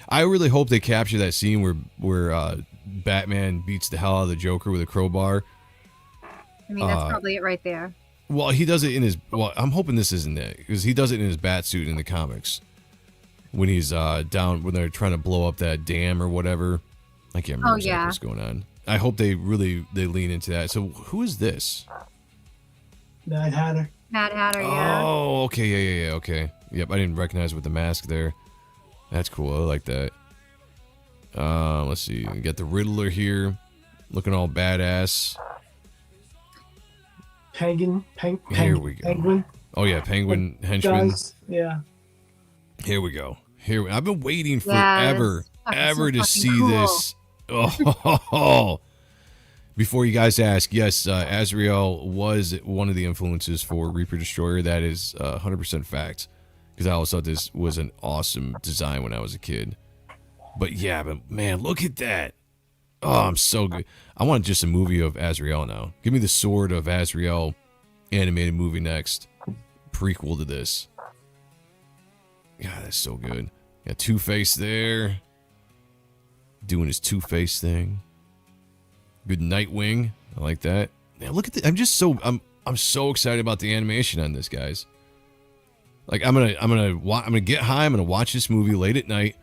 I really hope they capture that scene where Batman beats the hell out of the Joker with a crowbar. I mean, that's probably it right there. Well, he does it in his... Well, I'm hoping this isn't it, because he does it in his bat suit in the comics. When he's down, when they're trying to blow up that dam or whatever. I can't remember exactly what's going on. I hope they lean into that. So, who is this? Mad Hatter. Mad Hatter, yeah. Oh, okay, yeah, okay. Yep, I didn't recognize with the mask there. That's cool. I like that. Let's see. We got the Riddler here, looking all badass. Penguin. Here we go. Penguin. Oh yeah, Penguin henchman. Yeah. Here we go. I've been waiting forever, to see cool. This. Oh. Before you guys ask, yes, Azrael was one of the influences for Reaper Destroyer. That is 100% fact. Because I always thought this was an awesome design when I was a kid. But man, look at that. Oh, I'm so good. I want just a movie of Azrael now. Give me the Sword of Azrael animated movie next. Prequel to this. God, that's so good. Got Two-Face there. Doing his Two-Face thing. Good Nightwing. I like that. Man, look at that. I'm I'm so excited about the animation on this, guys. Like I'm gonna get high. I'm gonna watch this movie late at night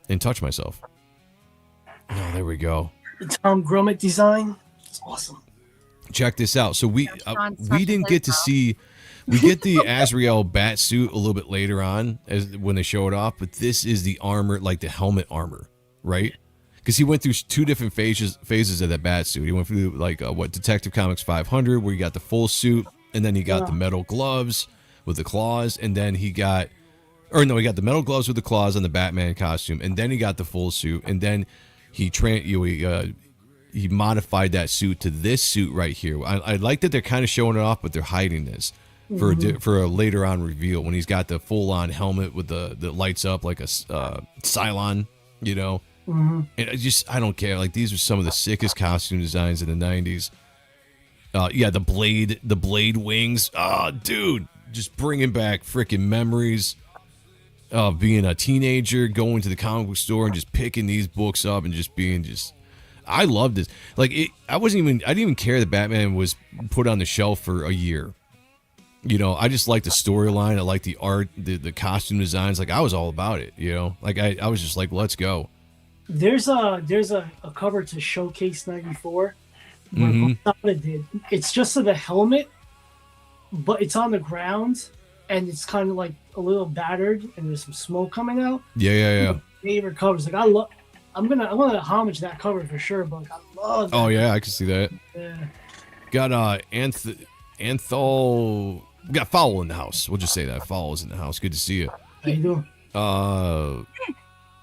and touch myself. Oh, there we go. The Tom Grummett design. It's awesome. Check this out. So we didn't get to see. We get the Azrael bat suit a little bit later on when they show it off, but this is the armor, like the helmet armor, right? Because he went through 2 different phases of that bat suit. He went through like Detective Comics 500, where he got the full suit, and then he got the metal gloves with the claws, and then he got the metal gloves with the claws on the Batman costume, and then he got the full suit, and then he modified that suit to this suit right here. I like that they're kind of showing it off, but they're hiding this for a later on reveal when he's got the full on helmet with the lights up like a Cylon, you know. And I don't care. Like, these are some of the sickest costume designs in the 90s. The blade wings. Oh, dude, just bringing back freaking memories of being a teenager, going to the comic book store and just picking these books up and just being I loved this. Like, I didn't even care that Batman was put on the shelf for a year. You know, I just liked the storyline. I liked the art, the costume designs. Like, I was all about it, you know? Like, I was just like, let's go. There's a cover to Showcase 94. What did. It's just the helmet, but it's on the ground, and it's kind of like a little battered, and there's some smoke coming out. Yeah. Favorite covers. Like, I'm gonna homage that cover for sure, but I love that. Oh, yeah, I can see that. Yeah. Got Anthol. We got Fowl in the house. We'll just say that. Fowl is in the house. Good to see you. How you doing?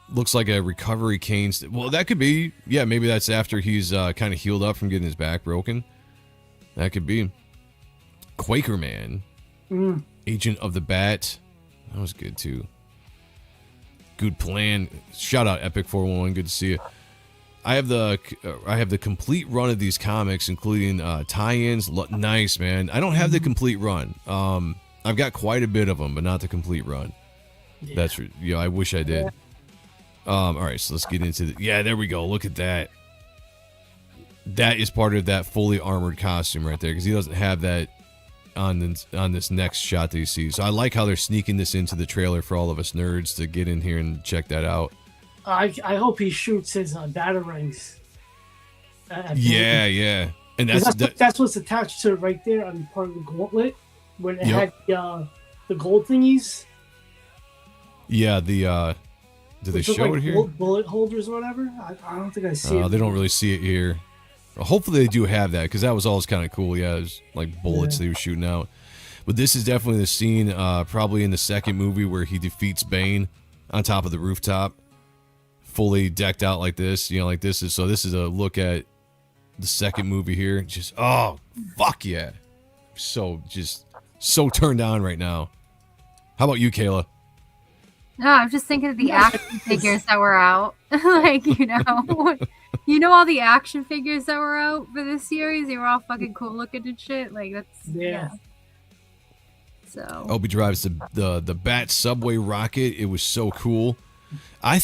Looks like a recovery cane. Well, that could be. Yeah, maybe that's after he's kind of healed up from getting his back broken. That could be. Quaker Man. Agent of the Bat. That was good, too. Good plan. Shout out Epic 411. Good to see you. I have the complete run of these comics, including tie-ins. Nice, man. I don't have the complete run. I've got quite a bit of them, but not the complete run. Yeah. I wish I did. All right, so let's get into there we go. Look at that. That is part of that fully armored costume right there, because he doesn't have that on this next shot that you see. So I like how they're sneaking this into the trailer for all of us nerds to get in here and check that out. I hope he shoots his batarangs. Yeah. And that's what's attached to it right there on part of the gauntlet, when it had the gold thingies. Yeah, do they show it here? Bullet holders or whatever? I don't think I see it. They don't really see it here. Hopefully they do have that, because that was always kind of cool. Yeah, it was like bullets they were shooting out. But this is definitely the scene, probably in the second movie, where he defeats Bane on top of the rooftop, fully decked out like this. You know, like this is a look at the second movie here. Just fuck yeah, so turned on right now. How about you, Kayla? No, I'm just thinking of the action figures that were out. Like, all the action figures that were out for this series, they were all fucking cool looking and shit. Like, that's So I hope he drives the Bat subway rocket. It was so cool. I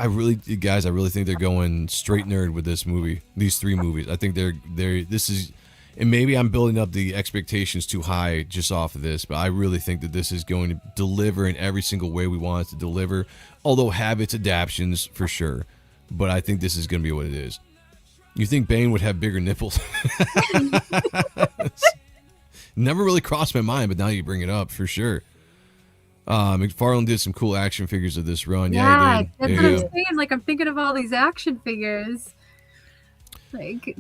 really think they're going straight nerd with this movie. These 3 movies. I think and maybe I'm building up the expectations too high just off of this, but I really think that this is going to deliver in every single way we want it to deliver, although have its adaptions for sure. But I think this is going to be what it is. You think Bane would have bigger nipples? Never really crossed my mind, but now you bring it up for sure. McFarlane did some cool action figures of this run. Yeah, he did. That's what I'm saying. Like, I'm thinking of all these action figures. Like...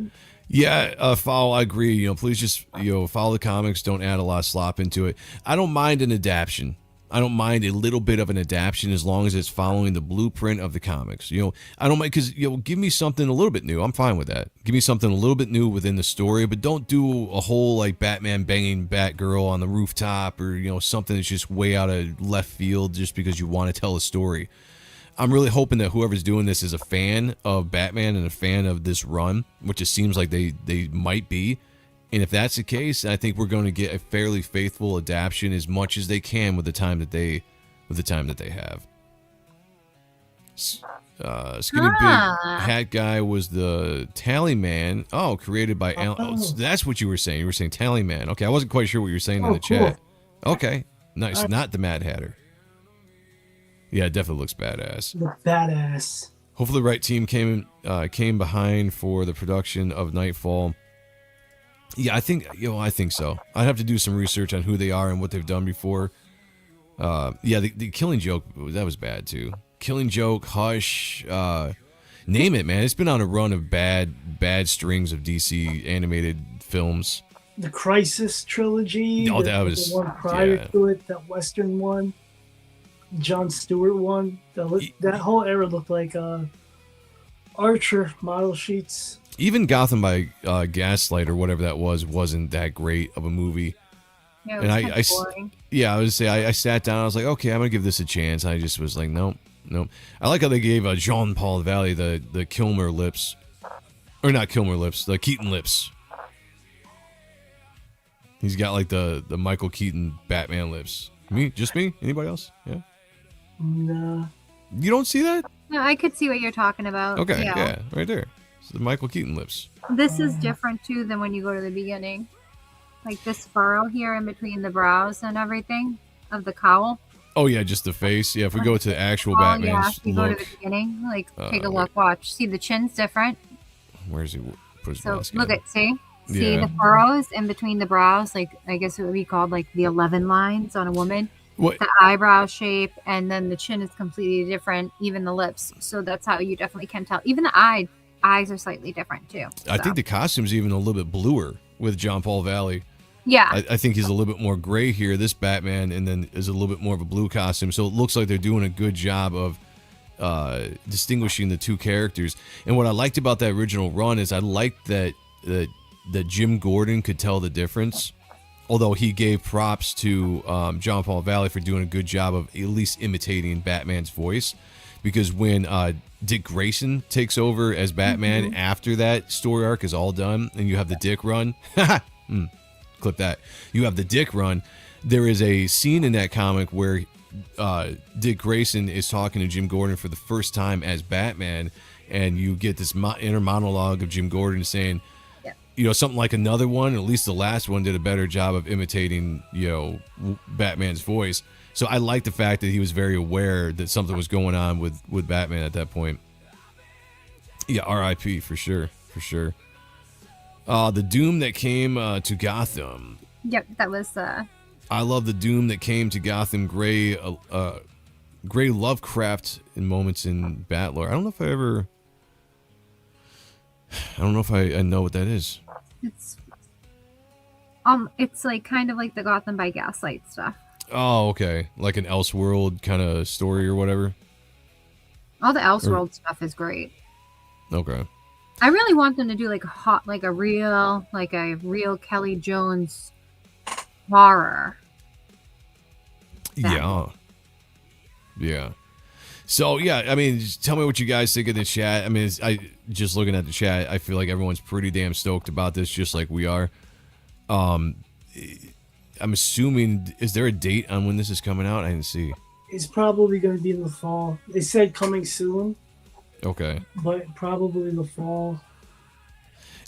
Yeah, Fowl, I agree. Please just, follow the comics. Don't add a lot of slop into it. I don't mind an adaptation. I don't mind a little bit of an adaptation as long as it's following the blueprint of the comics. I don't mind, because, give me something a little bit new. I'm fine with that. Give me something a little bit new within the story, but don't do a whole, like, Batman banging Batgirl on the rooftop, or, something that's just way out of left field just because you want to tell a story. I'm really hoping that whoever's doing this is a fan of Batman and a fan of this run, which it seems like they might be. And if that's the case, I think we're going to get a fairly faithful adaptation as much as they can with the time that they have. Skinny Big Hat Guy was the Tally Man. Oh, created by Alan. Oh, so that's what you were saying. You were saying Tally Man. Okay, I wasn't quite sure what you were saying in the chat. Okay, nice. Not the Mad Hatter. Yeah, it definitely looks badass. Badass. Hopefully, the right team came behind for the production of Knightfall. Yeah, I think so. I'd have to do some research on who they are and what they've done before. Yeah, the Killing Joke, that was bad too. Killing Joke, Hush, name it, man. It's been on a run of bad strings of DC animated films. The Crisis trilogy. Oh, that was the one prior to it. That Western one. Jon Stewart one. That whole era looked like Archer model sheets. Even Gotham by Gaslight or whatever that wasn't that great of a movie. Yeah, and I sat down. I was like, okay, I'm gonna give this a chance. I just was like, nope. I like how they gave Jean-Paul Valley the Kilmer lips, or not Kilmer lips, the Keaton lips. He's got like the Michael Keaton Batman lips. Just me? Anybody else? Yeah. Nah. You don't see that? No, I could see what you're talking about. Okay, yeah, right there. It's the Michael Keaton lips. This is different too than when you go to the beginning. Like this furrow here in between the brows and everything of the cowl. Oh yeah, just the face. Yeah, if we go to the actual Batman's you look. go to the beginning, like take a look, watch. See, the chin's different. Where's he put his So mask look on? at see the furrows in between the brows, like I guess it would be called like the 11 lines on a woman. What? The eyebrow shape, and then the chin is completely different, even the lips. So that's how you definitely can tell. Even the eyes are slightly different too. I think the costume's even a little bit bluer with Jean-Paul Valley. Yeah. I think he's a little bit more gray here, this Batman, and then is a little bit more of a blue costume. So it looks like they're doing a good job of distinguishing the two characters. And what I liked about that original run is I liked that Jim Gordon could tell the difference. Although he gave props to Jean-Paul Valley for doing a good job of at least imitating Batman's voice. Because when Dick Grayson takes over as Batman after that story arc is all done, and you have the Dick run, clip that. You have the Dick run. There is a scene in that comic where Dick Grayson is talking to Jim Gordon for the first time as Batman, and you get this inner monologue of Jim Gordon saying, something like another one, at least the last one did a better job of imitating, Batman's voice. So I like the fact that he was very aware that something was going on with Batman at that point. Yeah, R.I.P. for sure. The Doom that came to Gotham. Yep, that was. I love the Doom that came to Gotham. Gray Lovecraft in moments in Battler. I don't know if I know what that is. It's like kind of like the Gotham by Gaslight stuff. Oh, okay. Like an Elseworld kind of story or whatever. All the Elseworld stuff is great. Okay. I really want them to do like a real Kelly Jones horror. Yeah. So yeah, I mean, just tell me what you guys think of the chat. I mean, just looking at the chat, I feel like everyone's pretty damn stoked about this, just like we are. I'm assuming, is there a date on when this is coming out? I didn't see. It's probably going to be in the fall. They said coming soon. Okay. But probably in the fall.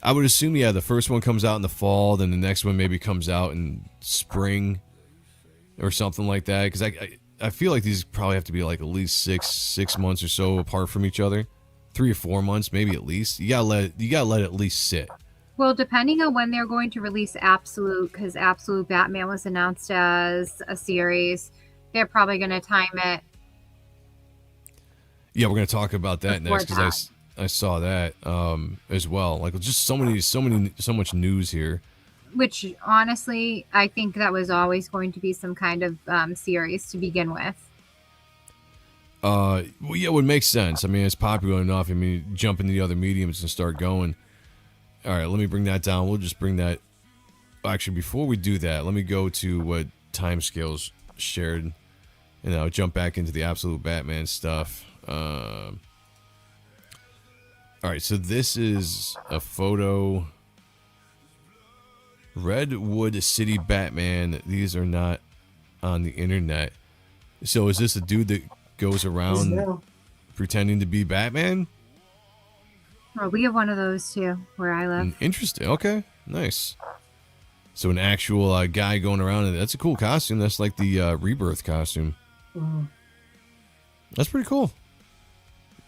I would assume, the first one comes out in the fall, then the next one maybe comes out in spring or something like that. Because I feel like these probably have to be like at least six months or so apart from each other. 3 or 4 months, maybe at least. You gotta let it at least sit. Well, depending on when they're going to release Absolute, because Absolute Batman was announced as a series, they're probably going to time it. Yeah, we're going to talk about that next because I saw that as well. Like just so much news here. Which honestly, I think that was always going to be some kind of series to begin with. Well, yeah, it would make sense. I mean, it's popular enough. I mean, jump into the other mediums and start going. All right, let me bring that down. We'll just bring that. Actually, before we do that, let me go to what Timescales shared, and I'll jump back into the Absolute Batman stuff. All right, so this is a photo. Redwood City Batman. These are not on the internet. So is this a dude that goes around pretending to be Batman. Oh, we have one of those too where I live. Interesting. Okay, nice. So an actual guy going around, and that's a cool costume. That's like the Rebirth costume. Mhm. That's pretty cool.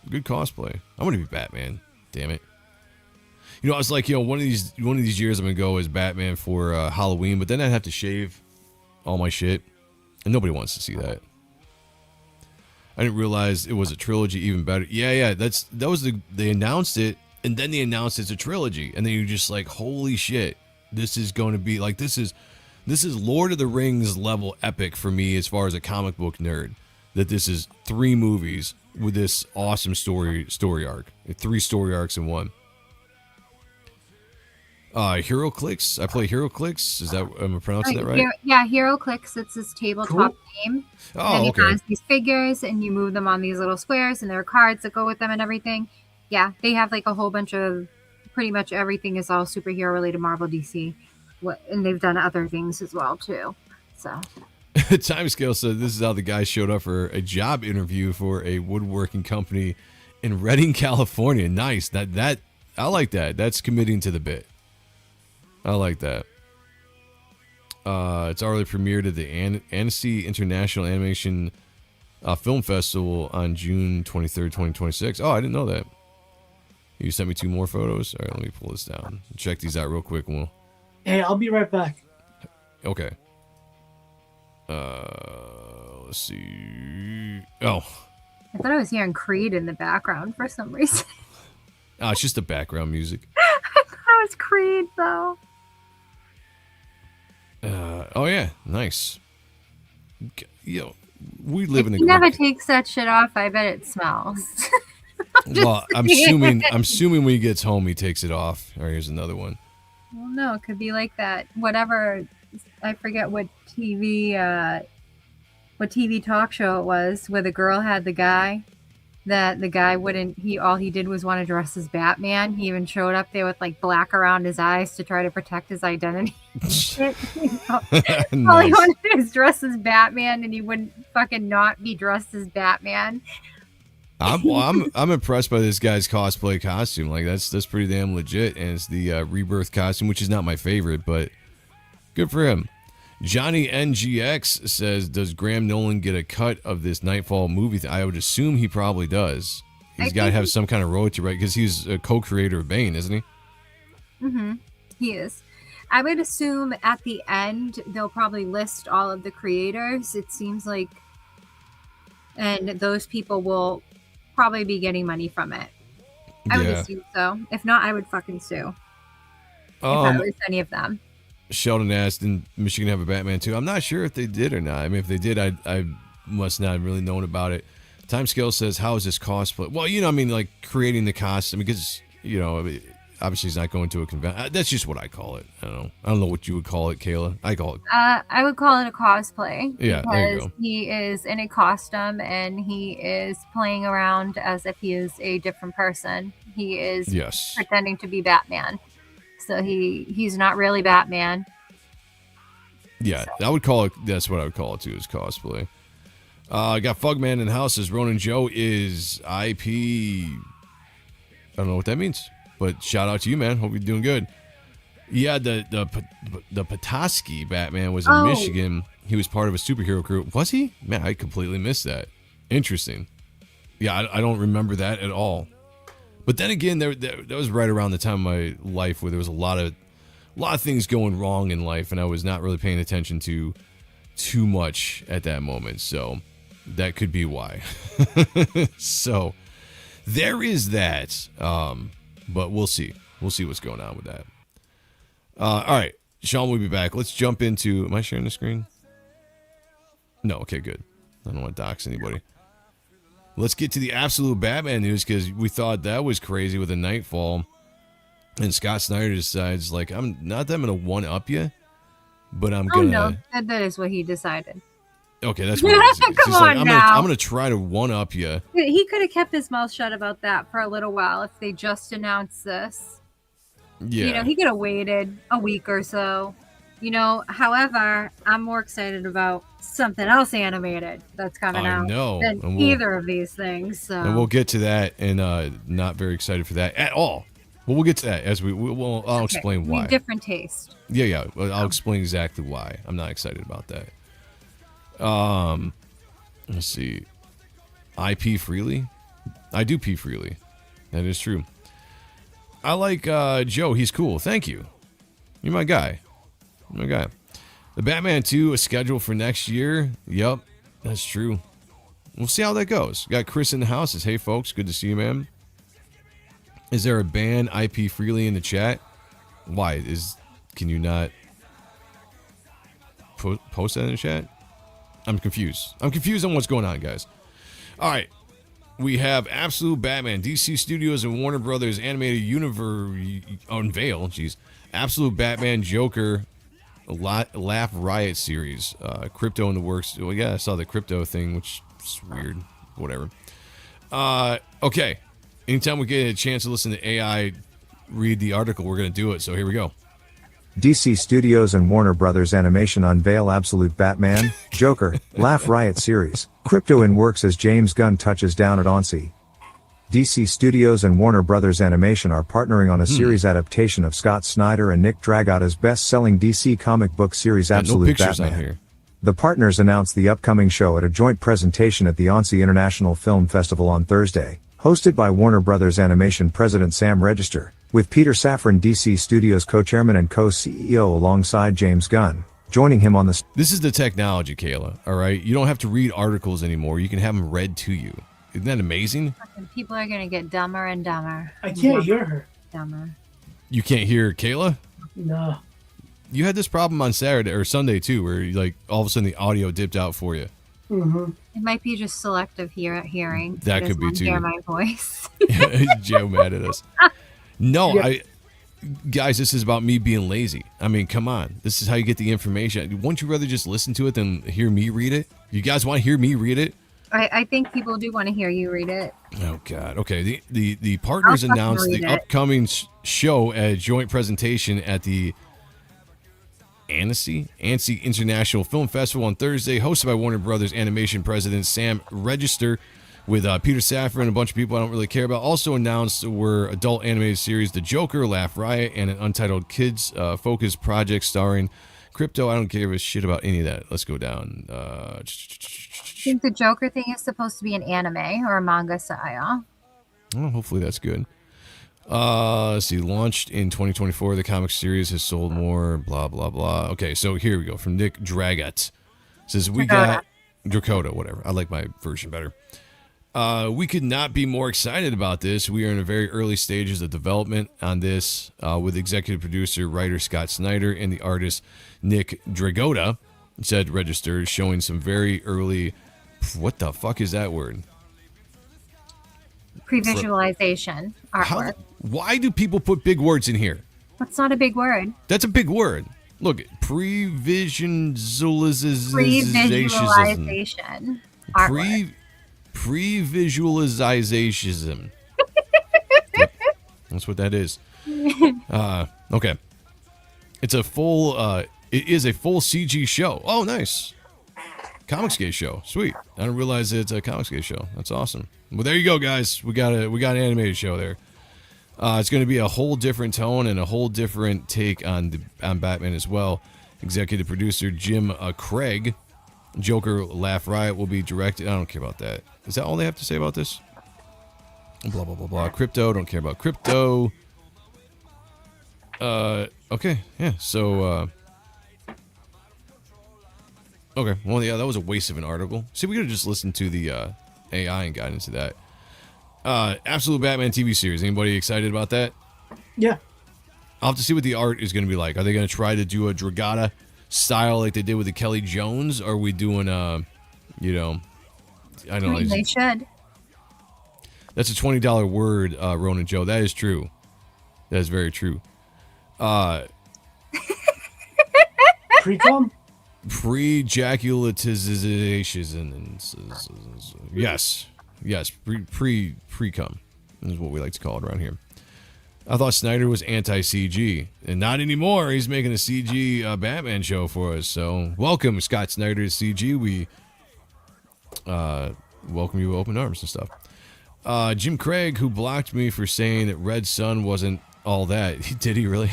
Good cosplay. I want to be Batman. Damn it. You know, I was like, one of these years I'm gonna go as Batman for Halloween, but then I'd have to shave all my shit, and nobody wants to see that. I didn't realize it was a trilogy. Even better. Yeah. They announced it, and then they announced it's a trilogy, and then you're just like, holy shit, this is going to be like this is Lord of the Rings level epic for me as far as a comic book nerd. That this is 3 movies with this awesome story arc, 3 story arcs in one. HeroClix. I play HeroClix. Is that am I pronouncing that right? HeroClix. It's his tabletop game. Oh, and he okay. has these figures, and you move them on these little squares, and there are cards that go with them and everything. Yeah, they have like a whole bunch of, pretty much everything is all superhero related, Marvel, DC, and they've done other things as well too. So. Timescale said this is how the guy showed up for a job interview for a woodworking company in Redding, California. Nice. That I like that. That's committing to the bit. I like that. It's already premiered at the Annecy International Animation Film Festival on June 23rd, 2026. Oh, I didn't know that. You sent me 2 more photos. All right, let me pull this down. Check these out real quick. And Hey, I'll be right back. Okay. Let's see. Oh. I thought I was hearing Creed in the background for some reason. It's just the background music. I thought it was Creed though. Oh yeah, nice. We live in a. He never takes that shit off. I bet it smells. Well, I'm assuming when he gets home, he takes it off. All right, here's another one. Well, no, it could be like that. Whatever. I forget what TV talk show it was where the girl had the guy that the guy wouldn't. All he did was want to dress as Batman. He even showed up there with like black around his eyes to try to protect his identity. All he wanted to do is dress as Batman, and he wouldn't fucking not be dressed as Batman. I'm impressed by this guy's cosplay costume. Like that's pretty damn legit, and it's the Rebirth costume, which is not my favorite, but good for him. Johnny NGX says, "Does Graham Nolan get a cut of this Knightfall movie?" I would assume he probably does. He's got to have some kind of royalty, right? Because he's a co-creator of Bane, isn't he? Mm-hmm. He is. I would assume at the end they'll probably list all of the creators. It seems like, and those people will probably be getting money from it. I would assume so. If not, I would fucking sue. If I was any of them. Sheldon asked, "Did Michigan have a Batman too?" I'm not sure if they did or not. I mean, if they did, I must not have really known about it. Timescale says, "How is this cosplay?" Well, I mean, like creating the costume, because obviously he's not going to a convention. That's just what I call it. I don't know what you would call it, Kayla. I call it. I would call it a cosplay. Yeah, there you go. He is in a costume and he is playing around as if he is a different person. He is pretending to be Batman. So he's not really Batman. Yeah, I would call it. That's what I would call it too, is cosplay. I got Fugman in the house. Says Ronan Joe is IP. I don't know what that means, but shout out to you, man. Hope you're doing good. Yeah, the Petoskey Batman was in Michigan. He was part of a superhero crew. Was he? Man, I completely missed that. Interesting. Yeah, I don't remember that at all. But then again, that was right around the time of my life where there was a lot of things going wrong in life, and I was not really paying attention to too much at that moment. So that could be why. So there is that. But we'll see. We'll see what's going on with that. All right, Sean will be back. Let's jump into. Am I sharing the screen? No. Okay, good. I don't want to dox anybody. Let's get to the absolute Batman news, because we thought that was crazy with the Knightfall. And Scott Snyder decides, like, I'm not that I'm going to one-up you, but I'm going to... Oh, no. That is what he decided. Okay, that's what it is. Come on now. I'm going to try to one-up you. He could have kept his mouth shut about that for a little while if they just announced this. Yeah. He could have waited a week or so. However, I'm more excited about something else animated that's coming out than either of these things. So. And we'll get to that, and not very excited for that at all. Well, we'll get to that as I'll explain why. Different taste. Yeah. I'll explain exactly why I'm not excited about that. Let's see. I pee freely. I do pee freely. That is true. I like Joe. He's cool. Thank you. You're my guy. The Batman 2 is scheduled for next year. Yep, that's true. We'll see how that goes. Got Chris in the house. Says, hey, folks. Good to see you, man. Is there a ban IP freely in the chat? Why? Can you not post that in the chat? I'm confused. I'm confused on what's going on, guys. All right. We have Absolute Batman, DC Studios and Warner Brothers Animated Universe unveil. Absolute Batman Joker Laugh Riot series. Crypto in the works. Well, yeah, I saw the crypto thing, which is weird. Whatever. Okay. Anytime we get a chance to listen to AI read the article, we're going to do it. So here we go. DC Studios and Warner Brothers Animation unveil Absolute Batman, Joker, Laugh Riot series. Crypto in works as James Gunn touches down at ONC. DC Studios and Warner Brothers Animation are partnering on a series adaptation of Scott Snyder and Nick Dragotta's best-selling DC comic book series Absolute Batman. The partners announced the upcoming show at a joint presentation at the ONC International Film Festival on Thursday, hosted by Warner Brothers Animation President Sam Register, with Peter Safran, DC Studios co-chairman and co-CEO, alongside James Gunn, joining him on the... This is the technology, Kayla, all right? You don't have to read articles anymore. You can have them read to you. Isn't that amazing? People are going to get dumber and dumber. I can't hear her. Dumber. You can't hear Kayla? No. You had this problem on Saturday or Sunday, too, where all of a sudden the audio dipped out for you. Mm-hmm. It might be just selective hearing. That could be, too. Hear my voice. Joe mad at us. No, guys, this is about me being lazy. I mean, come on. This is how you get the information. Wouldn't you rather just listen to it than hear me read it? You guys want to hear me read it? I think people do want to hear you read it. Oh, God. Okay. The partners announced the upcoming show at a joint presentation at the Annecy International Film Festival on Thursday, hosted by Warner Brothers Animation President Sam Register, with Peter Safran and a bunch of people I don't really care about. Also announced were adult animated series The Joker, Laugh Riot, and an untitled kids focused project starring Crypto. I don't give a shit about any of that. Let's go down. I think the Joker thing is supposed to be an anime or a manga style. Well, hopefully that's good. Let's see. Launched in 2024, the comic series has sold more, blah, blah, blah. Okay, so here we go. From Nick Dragott. Says, we got... Dracota, whatever. I like my version better. We could not be more excited about this. We are in the very early stages of development on this with executive producer, writer Scott Snyder and the artist Nick Dragotta, said Register, showing some very early... What the fuck is that word? Pre-visualization artwork. Why do people put big words in here? That's not a big word. That's a big word. Look, pre-visualization. Pre-visualization. Yep, that's what that is. Okay. It's a full, it is a full CG show. Oh, nice. Comicsgate show. Sweet. I didn't realize it's a Comicsgate show. That's awesome. Well, there you go, guys. We got an animated show there. It's going to be a whole different tone and a whole different take on Batman as well. Executive producer Jim Craig. Joker Laugh Riot will be directed. I don't care about that. Is that all they have to say about this? Blah, blah, blah, blah. Crypto. Don't care about crypto. Okay. Yeah. So, okay. Well, yeah, that was a waste of an article. See, we could have just listened to the AI and got into that. Absolute Batman TV series. Anybody excited about that? Yeah. I'll have to see what the art is going to be like. Are they going to try to do a Dragotta style like they did with the Kelly Jones? Or are we doing, I don't know. They should. That's a $20 word, Ronan Joe. That is true. That is very true. Pre-cum? Pre-jaculatization. Yes. Pre-cum is what we like to call it around here. I thought Snyder was anti-CG, and not anymore. He's making a CG Batman show for us. So welcome, Scott Snyder, to CG. We welcome you with open arms and stuff. Jim Craig, who blocked me for saying that Red Sun wasn't all that. Did he really?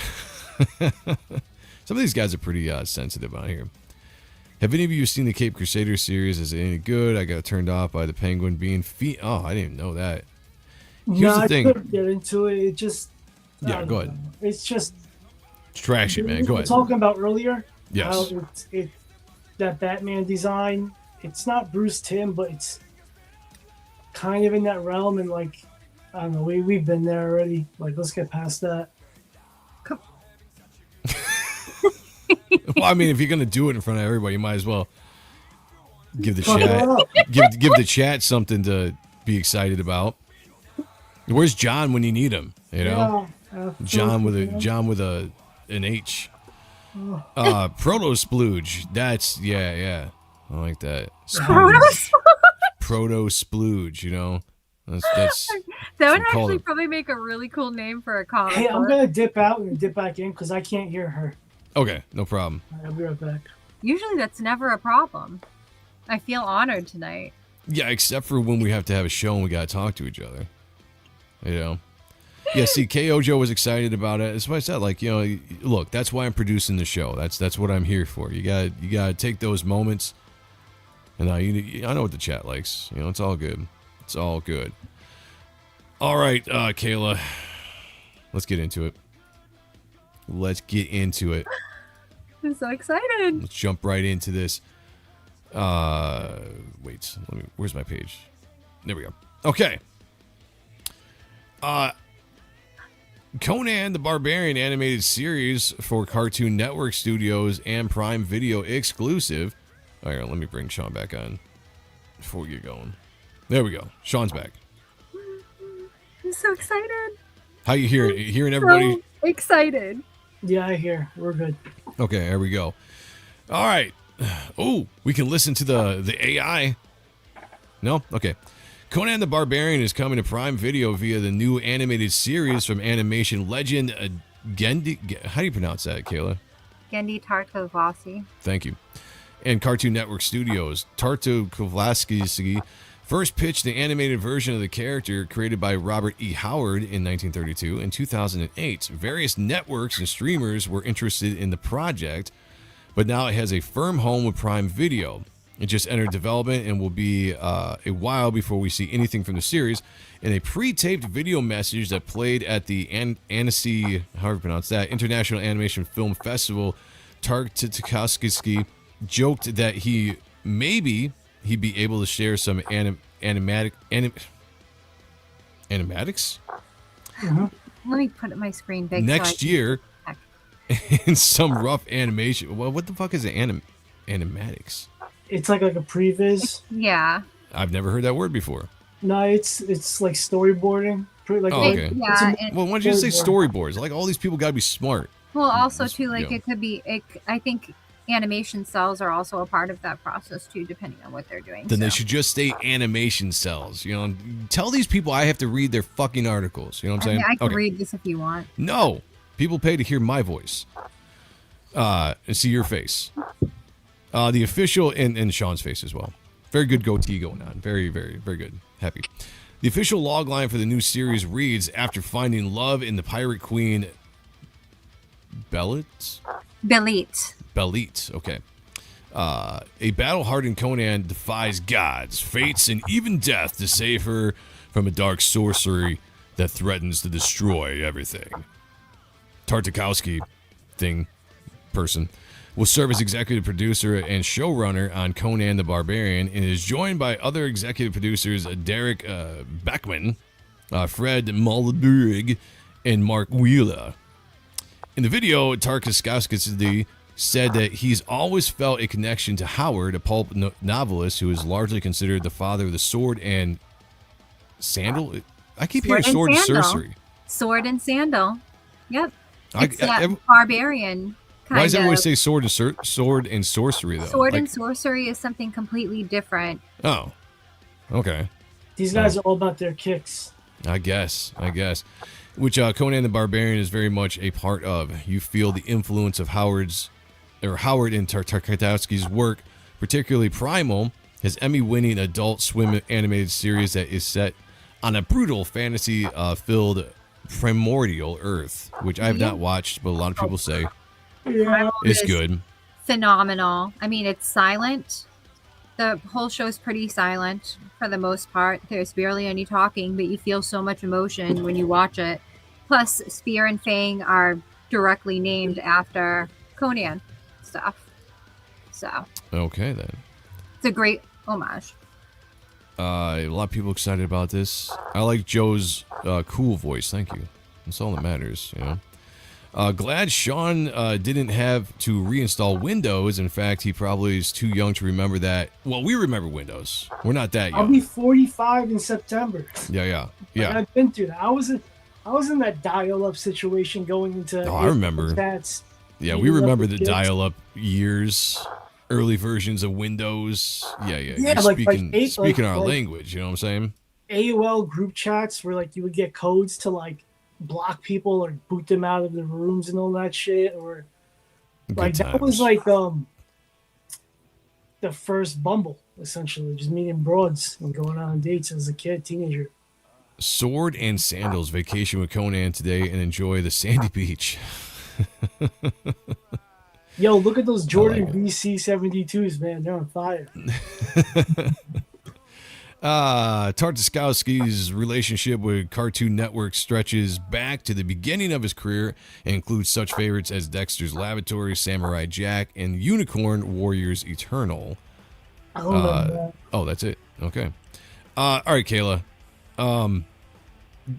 Some of these guys are pretty sensitive on here. Have any of you seen the Cape Crusader series? Is it any good? I got turned off by the Penguin being Oh, I didn't even know that. Here's the thing. I couldn't get into it. It just... Yeah, go ahead. It's just... Trash it, man. Go ahead. Talking about earlier. Yes. How that Batman design, it's not Bruce Timm, but it's kind of in that realm. And like, I don't know, we've been there already. Like, let's get past that. Well, I mean, if you're gonna do it in front of everybody, you might as well give the chat give the chat something to be excited about. Where's John when you need him? You know, John with an H. Proto splooge. That's yeah. I like that. Proto splooge. You know, that's that would actually probably make a really cool name for a comic. Hey, I'm gonna dip out and dip back in because I can't hear her. Okay, no problem. I'll be right back. Usually that's never a problem. I feel honored tonight. Yeah, except for when we have to have a show and we gotta talk to each other. You know. Yeah, see, K.O.Joe was excited about it. That's what I said. Like, you know, look, that's why I'm producing the show. That's what I'm here for. You gotta take those moments. And I know what the chat likes. You know, it's all good. It's all good. All right, Kayla, let's get into it. Let's get into it. I'm so excited. Let's jump right into this. Wait, where's my page? There we go. Okay. Conan the Barbarian animated series for Cartoon Network Studios and Prime Video exclusive. All right, let me bring Sean back on before we get going. There we go. Sean's back. I'm so excited. How you hearing? Hearing everybody? So excited. Yeah, I hear. We're good. Okay, there we go. All right. Oh, we can listen to the AI. No? Okay. Conan the Barbarian is coming to Prime Video via the new animated series from animation legend Gendy. How do you pronounce that, Kayla? Gendy Tartakovsky. Thank you. And Cartoon Network Studios. Tartakovsky first pitched the animated version of the character created by Robert E. Howard in 1932 and 2008. Various networks and streamers were interested in the project, but now it has a firm home with Prime Video. It just entered development and will be a while before we see anything from the series. In a pre-taped video message that played at the Annecy, however you pronounce that, International Animation Film Festival, Tartakovsky joked that he'd be able to share some animatics. Mm-hmm. Let me put my screen big next year in some rough animation. Well, what the fuck is animatics? It's like a previs. Yeah. I've never heard that word before. No, it's like storyboarding. Okay. Yeah. Well, why don't you just say storyboards? Like, all these people got to be smart. Well, also too, like it could be. I think animation cells are also a part of that process too, depending on what they're doing. Then they should just say animation cells. You know, tell these people I have to read their fucking articles. You know what I'm saying? I can read this if you want. No, people pay to hear my voice and see your face. The official and Sean's face as well. Very good goatee going on. Very, very, very good. Happy. The official log line for the new series reads: after finding love in the pirate queen Belit, okay. A battle-hardened Conan defies gods, fates, and even death to save her from a dark sorcery that threatens to destroy everything. Tartakovsky person will serve as executive producer and showrunner on Conan the Barbarian and is joined by other executive producers Derek Beckman, Fred Muldrig, and Mark Wheeler. In the video, Tartakovsky said that he's always felt a connection to Howard, a pulp novelist who is largely considered the father of the sword and sandal. I keep hearing sword and sorcery. Sword and sandal. Yep. It's barbarian. Why does everyone say sword and sorcery though? Sword and sorcery is something completely different. Oh, okay. These guys are all about their kicks. I guess. which Conan the Barbarian is very much a part of. You feel the influence of Howard and Tartakovsky's work, particularly Primal, his Emmy-winning Adult Swim animated series that is set on a brutal fantasy-filled primordial Earth, which I have not watched, but a lot of people say it's good. Phenomenal. I mean, it's silent. The whole show is pretty silent for the most part. There's barely any talking, but you feel so much emotion when you watch it. Plus, Spear and Fang are directly named after Conan stuff. So. Okay, then. It's a great homage. A lot of people excited about this. I like Joe's cool voice. Thank you. That's all that matters, you know. Glad Sean didn't have to reinstall Windows. In fact, he probably is too young to remember that. Well, we remember Windows. We're not that young. I'll be 45 in September. Yeah. I've been through that. I was in that dial-up situation going into. Oh, I remember. Yeah, we remember the dial-up years, early versions of Windows. Yeah. Yeah, speaking our language. You know what I'm saying? AOL group chats where like you would get codes to like block people or boot them out of the rooms and all that shit, or like that was like the first Bumble, essentially, just meeting broads and going on dates as a kid, teenager. Sword and sandals, vacation with Conan today and enjoy the sandy beach. Yo, look at those Jordan BC 72s, man. They're on fire. Tartakovsky's relationship with Cartoon Network stretches back to the beginning of his career and includes such favorites as Dexter's Laboratory, Samurai Jack, and Unicorn Warriors Eternal. Oh, that's it. Okay. All right, Kayla. I'm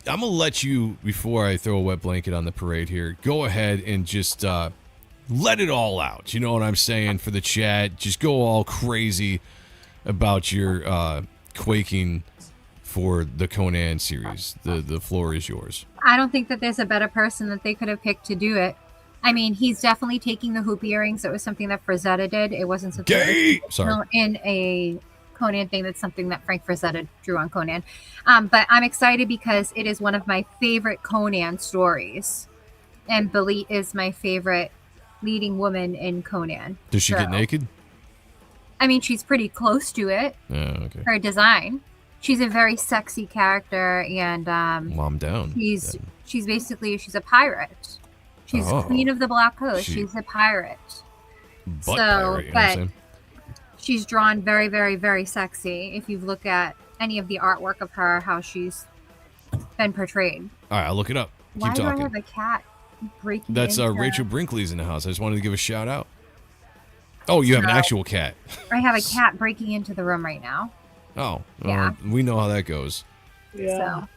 going to let you, before I throw a wet blanket on the parade here, go ahead and just let it all out. You know what I'm saying? For the chat, just go all crazy about your quaking for the Conan series. The floor is yours. I don't think that there's a better person that they could have picked to do it. I mean, he's definitely taking the hoop earrings. It was something that Frazetta did. It wasn't something in a Conan thing. That's something that Frank Frazetta drew on Conan. But I'm excited because it is one of my favorite Conan stories. And Belit is my favorite leading woman in Conan. Does she get naked? I mean, she's pretty close to it. Okay. Her design. She's a very sexy character, and well, I'm down. She's a pirate. She's Queen of the Black Coast. She's a pirate. Pirate, you know what I'm saying? She's drawn very, very, very sexy. If you look at any of the artwork of her, how she's been portrayed. All right, I'll look it up. Why Keep talking. do I have a cat breaking? That's Rachel Brinkley's in the house. I just wanted to give a shout out. Oh, you have an actual cat. I have a cat breaking into the room right now. Oh, yeah. We know how that goes. Yeah. So,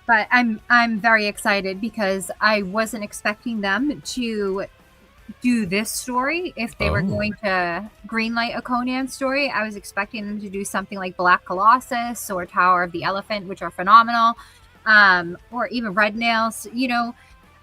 but I'm very excited because I wasn't expecting them to do this story. If they were going to greenlight a Conan story, I was expecting them to do something like Black Colossus or Tower of the Elephant, which are phenomenal, or even Red Nails. You know,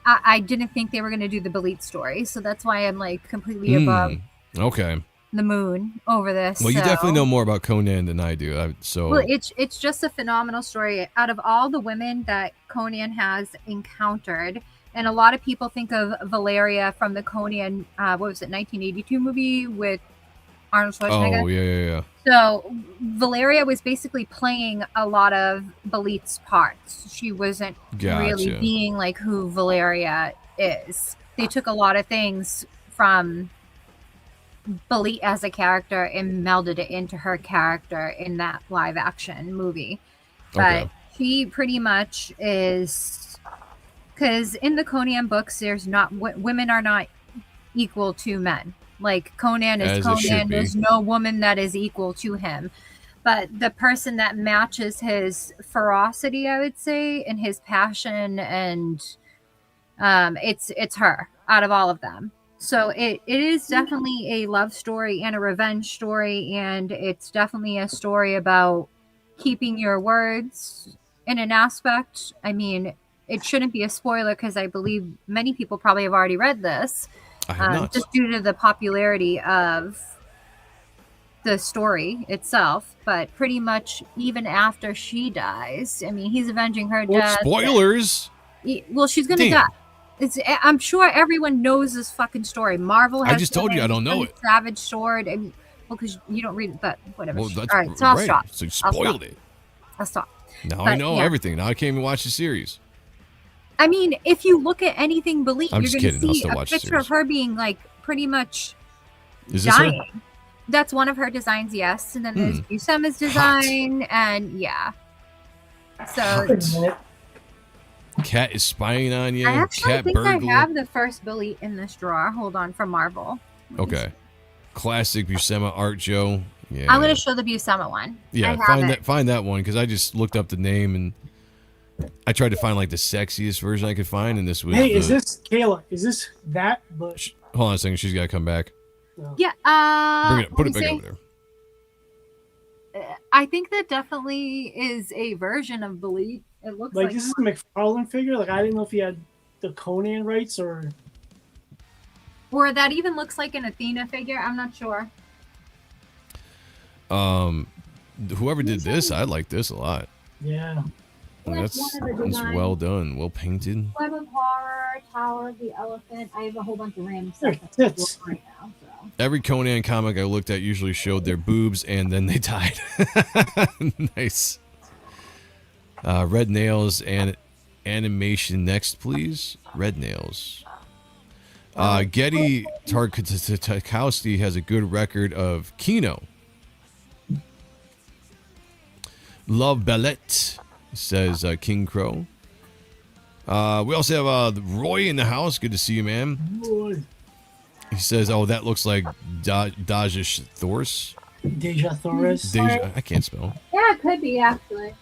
I didn't think they were going to do the Belit story, so that's why I'm like completely above. Okay. The moon over this. Well, you definitely know more about Conan than I do. Well, it's just a phenomenal story. Out of all the women that Conan has encountered, and a lot of people think of Valeria from the Conan, what was it, 1982 movie with Arnold Schwarzenegger? Oh, yeah. So Valeria was basically playing a lot of Belit's parts. She wasn't really being like who Valeria is. They took a lot of things from Belit as a character and melded it into her character in that live action movie. But he pretty much is, because in the Conan books, there's not women are not equal to men. Like Conan is Conan, there's no woman that is equal to him. But the person that matches his ferocity, I would say, and his passion, and it's her out of all of them. So it is definitely a love story and a revenge story, and it's definitely a story about keeping your words in an aspect. I mean, it shouldn't be a spoiler because I believe many people probably have already read this, just due to the popularity of the story itself. But pretty much even after she dies, I mean, he's avenging her death. Spoilers! Well, she's gonna die. I'm sure everyone knows this fucking story. Marvel has I just told you I don't know it. Savage Sword, and because you don't read it, but whatever. Well, that's all right, so I'll right. stop. So you spoiled it. I'll stop. Now But, I know yeah. everything. Now I can't even watch the series. I mean, if you look at anything Belit, I'm you're just going kidding. to I'll see still a watch the picture of series. her being like pretty much Is this her? dying. That's one of her designs, yes. And then there's Buscema's design, and yeah. So Cat is spying on you. I actually Cat think burglar. I have the first Belit in this drawer. Hold on, from Marvel. Okay. Classic Buscema art, Joe. Yeah. I'm going to show the Buscema one. Yeah, I have it. find that one because I just looked up the name and I tried to find like the sexiest version I could find, and this was. Hey, is this Kayla? Is this that? But Hold on a second. She's got to come back. Yeah. Bring it. Put it back over there. I think that definitely is a version of Belit. It looks like this is a McFarlane figure. Like I didn't know if he had the Conan rights or that even looks like an Athena figure. I'm not sure. Whoever did this, I like this a lot. yeah. I mean, that's well done, well painted. Web of Horror, Tower of the Elephant. I have a whole bunch of random There, stuff tits. right now. So. Every Conan comic I looked at usually showed their boobs and then they died. Nice. Red Nails and animation next, please. Red Nails. Getty Tarkowski has a good record of Kino. Love Ballet, says King Crow. We also have Roy in the house. Good to see you, man. Boy. He says, "Oh, that looks like Dajish Thors." Deja Torres. Deja, I can't spell. Yeah, it could be actually.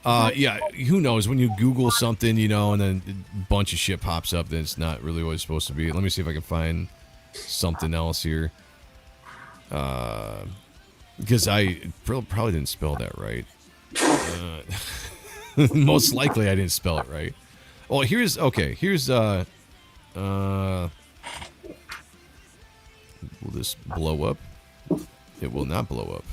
Yeah, who knows? When you Google something, you know, and then a bunch of shit pops up, then it's not really what it's supposed to be. Let me see if I can find something else here. Because I probably didn't spell that right. Most likely I didn't spell it right. Well, here's will this blow up? It will not blow up.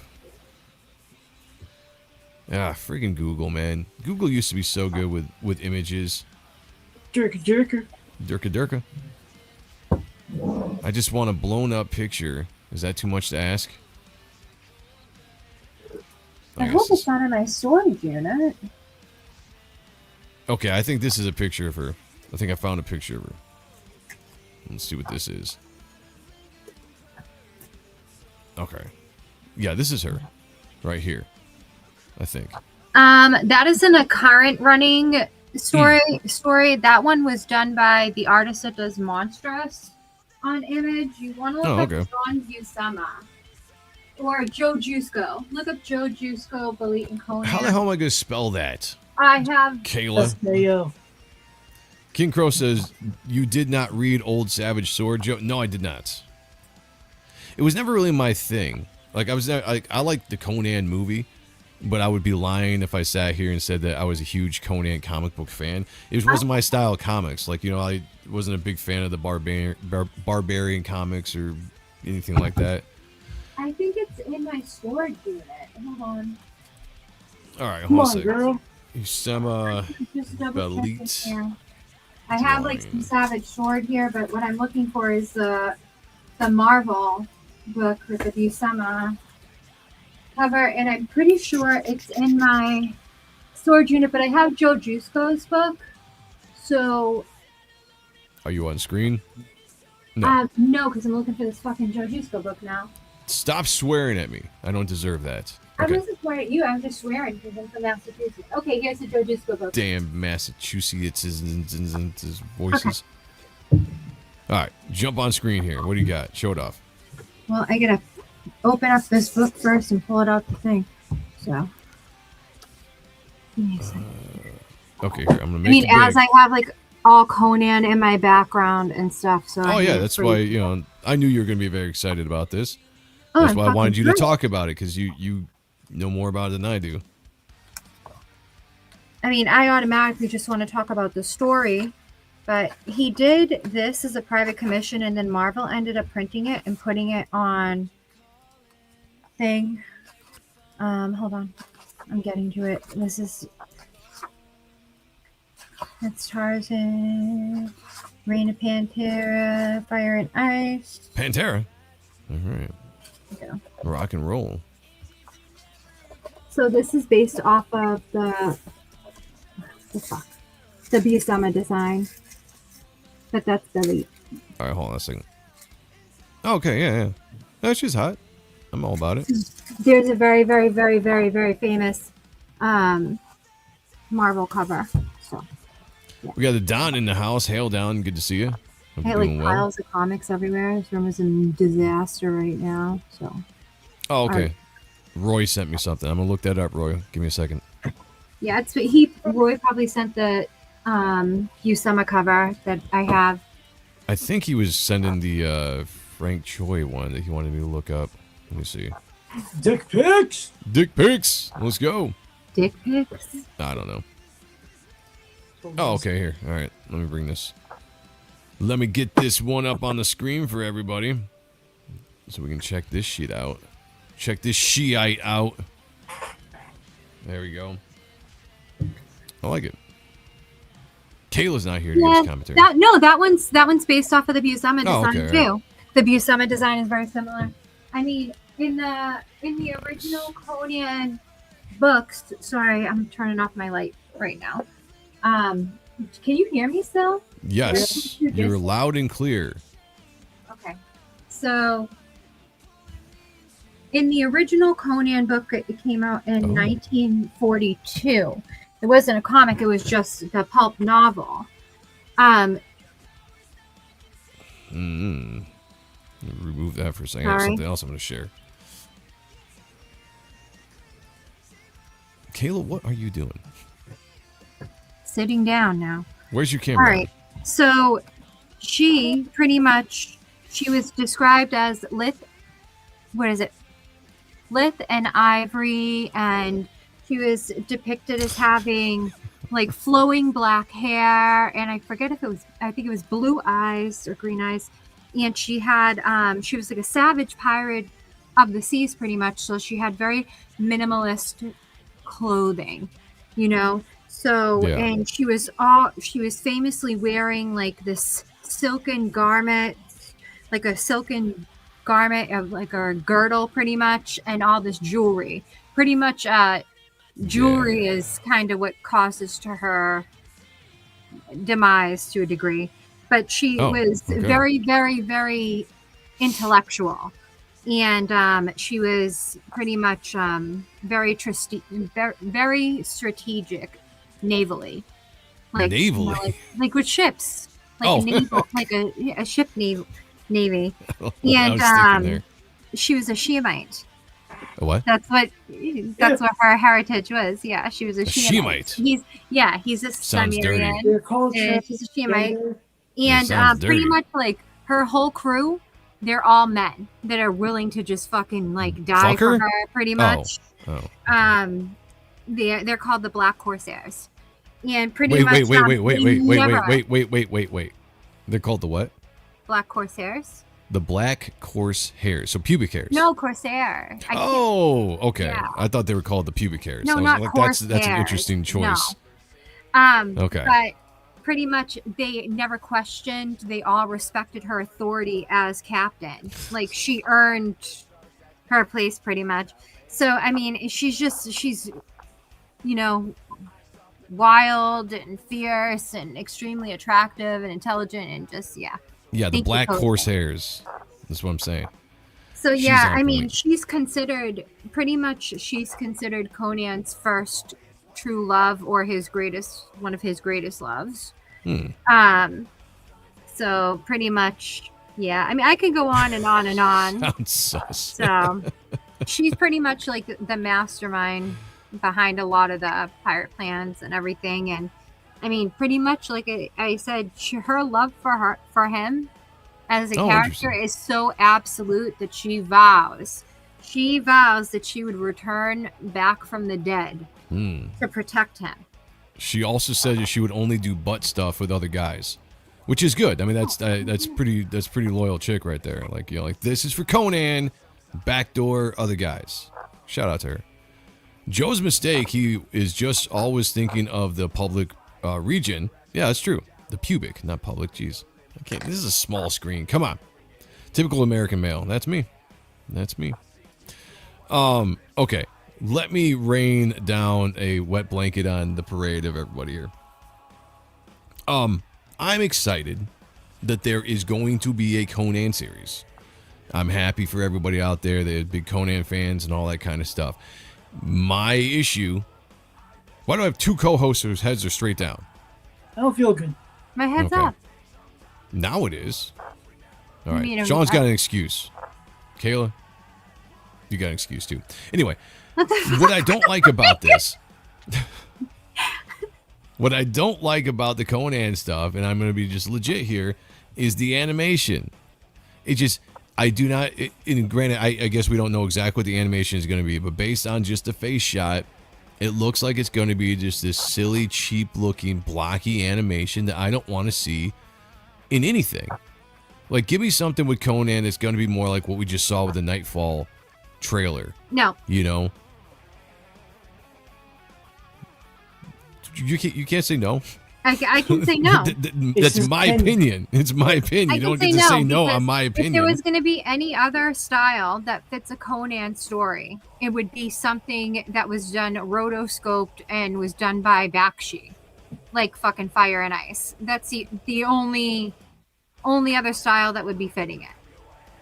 Ah, freaking Google, man. Google used to be so good with images. Jerker. Durka. I just want a blown up picture. Is that too much to ask? I hope it's not in my storage unit. Okay, I think this is a picture of her. I think I found a picture of her. Let's see what this is. Okay. Yeah, this is her. Right here. I think. That isn't a current running story. That one was done by the artist that does Monstrous on Image. You want to look up John Buscema or Joe Jusko. Look up Joe Jusko, Belit, and Conan. How the hell am I going to spell that? I have Kayla. King Crow says, you did not read Old Savage Sword, Joe? No, I did not. It was never really my thing. Like, I liked the Conan movie, but I would be lying if I sat here and said that I was a huge Conan comic book fan. It wasn't my style of comics. Like, you know, I wasn't a big fan of the barbarian comics or anything like that. I think it's in my storage unit. Hold on. All right, hold on a second. Girl. Buscema, Belit. I have like some Savage Sword here, but what I'm looking for is the Marvel book with the Buscema cover, and I'm pretty sure it's in my storage unit, but I have Joe Jusko's book. So are you on screen? No. No, because I'm looking for this fucking Joe Jusko book now. Stop swearing at me. I don't deserve that. I wasn't swearing at you. I'm just swearing because I'm from Massachusetts. Okay, here's the Joe Jusko book. Damn Massachusetts voices. All right, jump on screen here. What do you got? Show it off. Well, I gotta open up this book first and pull it out the thing. So. Okay, here, I'm gonna make it big. As I have like all Conan in my background and stuff. So. Oh yeah, that's why I knew you were gonna be very excited about this. That's why I wanted you to talk about it because you know more about it than I do. I automatically just want to talk about the story, but he did this as a private commission, and then Marvel ended up printing it and putting it on thing. Hold on, I'm getting to it. This is That's Tarzan, Reign of Pantera, Fire and Ice. Pantera. All right. Yeah. Rock and roll. So this is based off of the Buscema design, but that's Billy. All right, hold on a second. Okay, yeah. No, she's hot. I'm all about it. There's a very, very, very, very, very famous Marvel cover. So we got the Don in the house. Hail Don, good to see you. Hope I you're had doing piles of comics everywhere. This room is a disaster right now. So. Oh, okay. Roy sent me something. I'm gonna look that up, Roy. Give me a second. Yeah, Roy probably sent the Buscema cover that I have. I think he was sending the Frank Choi one that he wanted me to look up. Let me see. Dick pics. Dick pics. Let's go. Dick pics. I don't know. Oh, okay. Here. All right. Let me bring this. Let me get this one up on the screen for everybody, so we can check this shit out. Check this Shiite out. There we go. I like it. Kayla's not here to give us commentary. That one's based off of the Buscema design too. Right. The Buscema design is very similar. I mean, in the original Conan books. Sorry, I'm turning off my light right now. Can you hear me still? Yes, you're loud and clear. Okay, so. In the original Conan book, it came out in 1942. It wasn't a comic; it was just the pulp novel. Remove that for a second. I have something else I'm going to share. Kayla, what are you doing? Sitting down now. Where's your camera? All right. So, she was described as lithe and ivory, and she was depicted as having like flowing black hair, and I think it was blue eyes or green eyes, and she had she was like a savage pirate of the seas pretty much, so she had very minimalist clothing, so and she was famously wearing like this silken garment, like a silken garment of like a girdle pretty much, and all this jewelry pretty much. Jewelry is kind of what causes to her demise to a degree, but she was very, very, very intellectual, and she was pretty much very strategic navally, like with ships, like a ship navy. And she was a Shemite. A what? That's what her heritage was. Yeah, she was a Shemite. He's a Sumerian. She's a Shemite, and pretty much like her whole crew, they're all men that are willing to just fucking like die for her. Pretty much. They're called the Black Corsairs, and pretty much. Wait. They're called the what? Black Corsairs. The black coarse hairs, so pubic hairs. No, Corsair. Okay. Yeah. I thought they were called the pubic hairs. No, not coarse that's an interesting choice. No. Okay. But pretty much, they never questioned. They all respected her authority as captain. Like she earned her place, pretty much. So I mean, she's wild and fierce and extremely attractive and intelligent and just Yeah, the black corsairs. That's what I'm saying. So I mean, she's considered Conan's first true love, or one of his greatest loves. So pretty much, I mean, I could go on and on and on. Sounds sus. So she's pretty much like the mastermind behind a lot of the pirate plans and everything. And I mean, pretty much like I said, her love for him as a character is so absolute that she vows that she would return back from the dead to protect him. She also said that she would only do butt stuff with other guys, which is good. I mean, that's pretty loyal chick right there. Like, like this is for Conan, backdoor other guys. Shout out to her. Joe's mistake. He is just always thinking of the public region Yeah, that's true. The pubic, not public. Jeez. I can't. This is a small screen. Come on. Typical American male. That's me. That's me. Okay. Let me rain down a wet blanket on the parade of everybody here. I'm excited that there is going to be a Conan series. I'm happy for everybody out there that are big Conan fans and all that kind of stuff. My issue... Why do I have two co-hosts whose heads are straight down? I don't feel good. My head's up. Now it is. All right. You mean, Sean's got an excuse. Kayla, you got an excuse too. Anyway, what I don't like about this... What I don't like about the Conan stuff, and I'm going to be just legit here, is the animation. It just... I do not... and granted, I guess we don't know exactly what the animation is going to be, but based on just the face shot... It looks like it's going to be just this silly, cheap-looking, blocky animation that I don't want to see in anything. Like, give me something with Conan that's going to be more like what we just saw with the Knightfall trailer. No. You know? You can't say no. I can say no. That's my opinion. It's my opinion. You don't get to say no on my opinion. If there was going to be any other style that fits a Conan story, it would be something that was done rotoscoped and was done by Bakshi, like fucking Fire and Ice. That's the only other style that would be fitting it.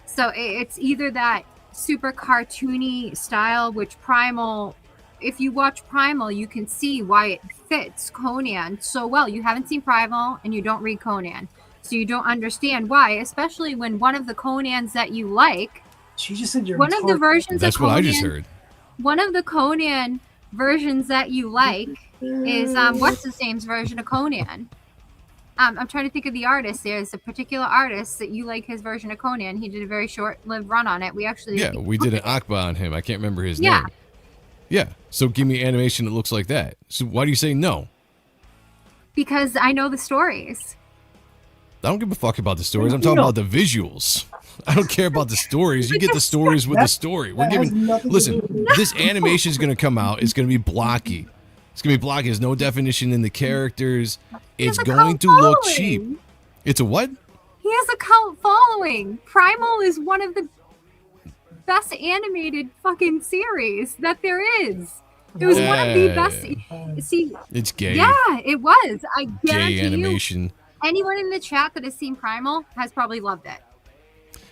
So it's either that super cartoony style, which Primal... If you watch Primal, you can see why it fits Conan so well. You haven't seen Primal and you don't read Conan. So you don't understand why, especially when one of the Conans that you like... She just said you're one of the versions That's of Conan... what I just heard. One of the Conan versions that you like is... what's his name's version of Conan? I'm trying to think of the artist. There's a particular artist that you like his version of Conan. He did a very short-lived run on it. We actually... Yeah, we did an Akba on him. I can't remember his name. Yeah, so give me animation that looks like that. So why do you say no? Because I know the stories. I don't give a fuck about the stories. I'm talking about the visuals. I don't care about the stories. You get the stories with the story. We're giving... Listen, this animation is going to come out. It's going to be blocky. It's going to be blocky. There's no definition in the characters. It's going to look cheap. It's a what? He has a cult following. Primal is one of the best animated fucking series that there is. It was one of the best. See, it's gay. Yeah, it was. I guarantee gay animation. You, anyone in the chat that has seen Primal has probably loved it.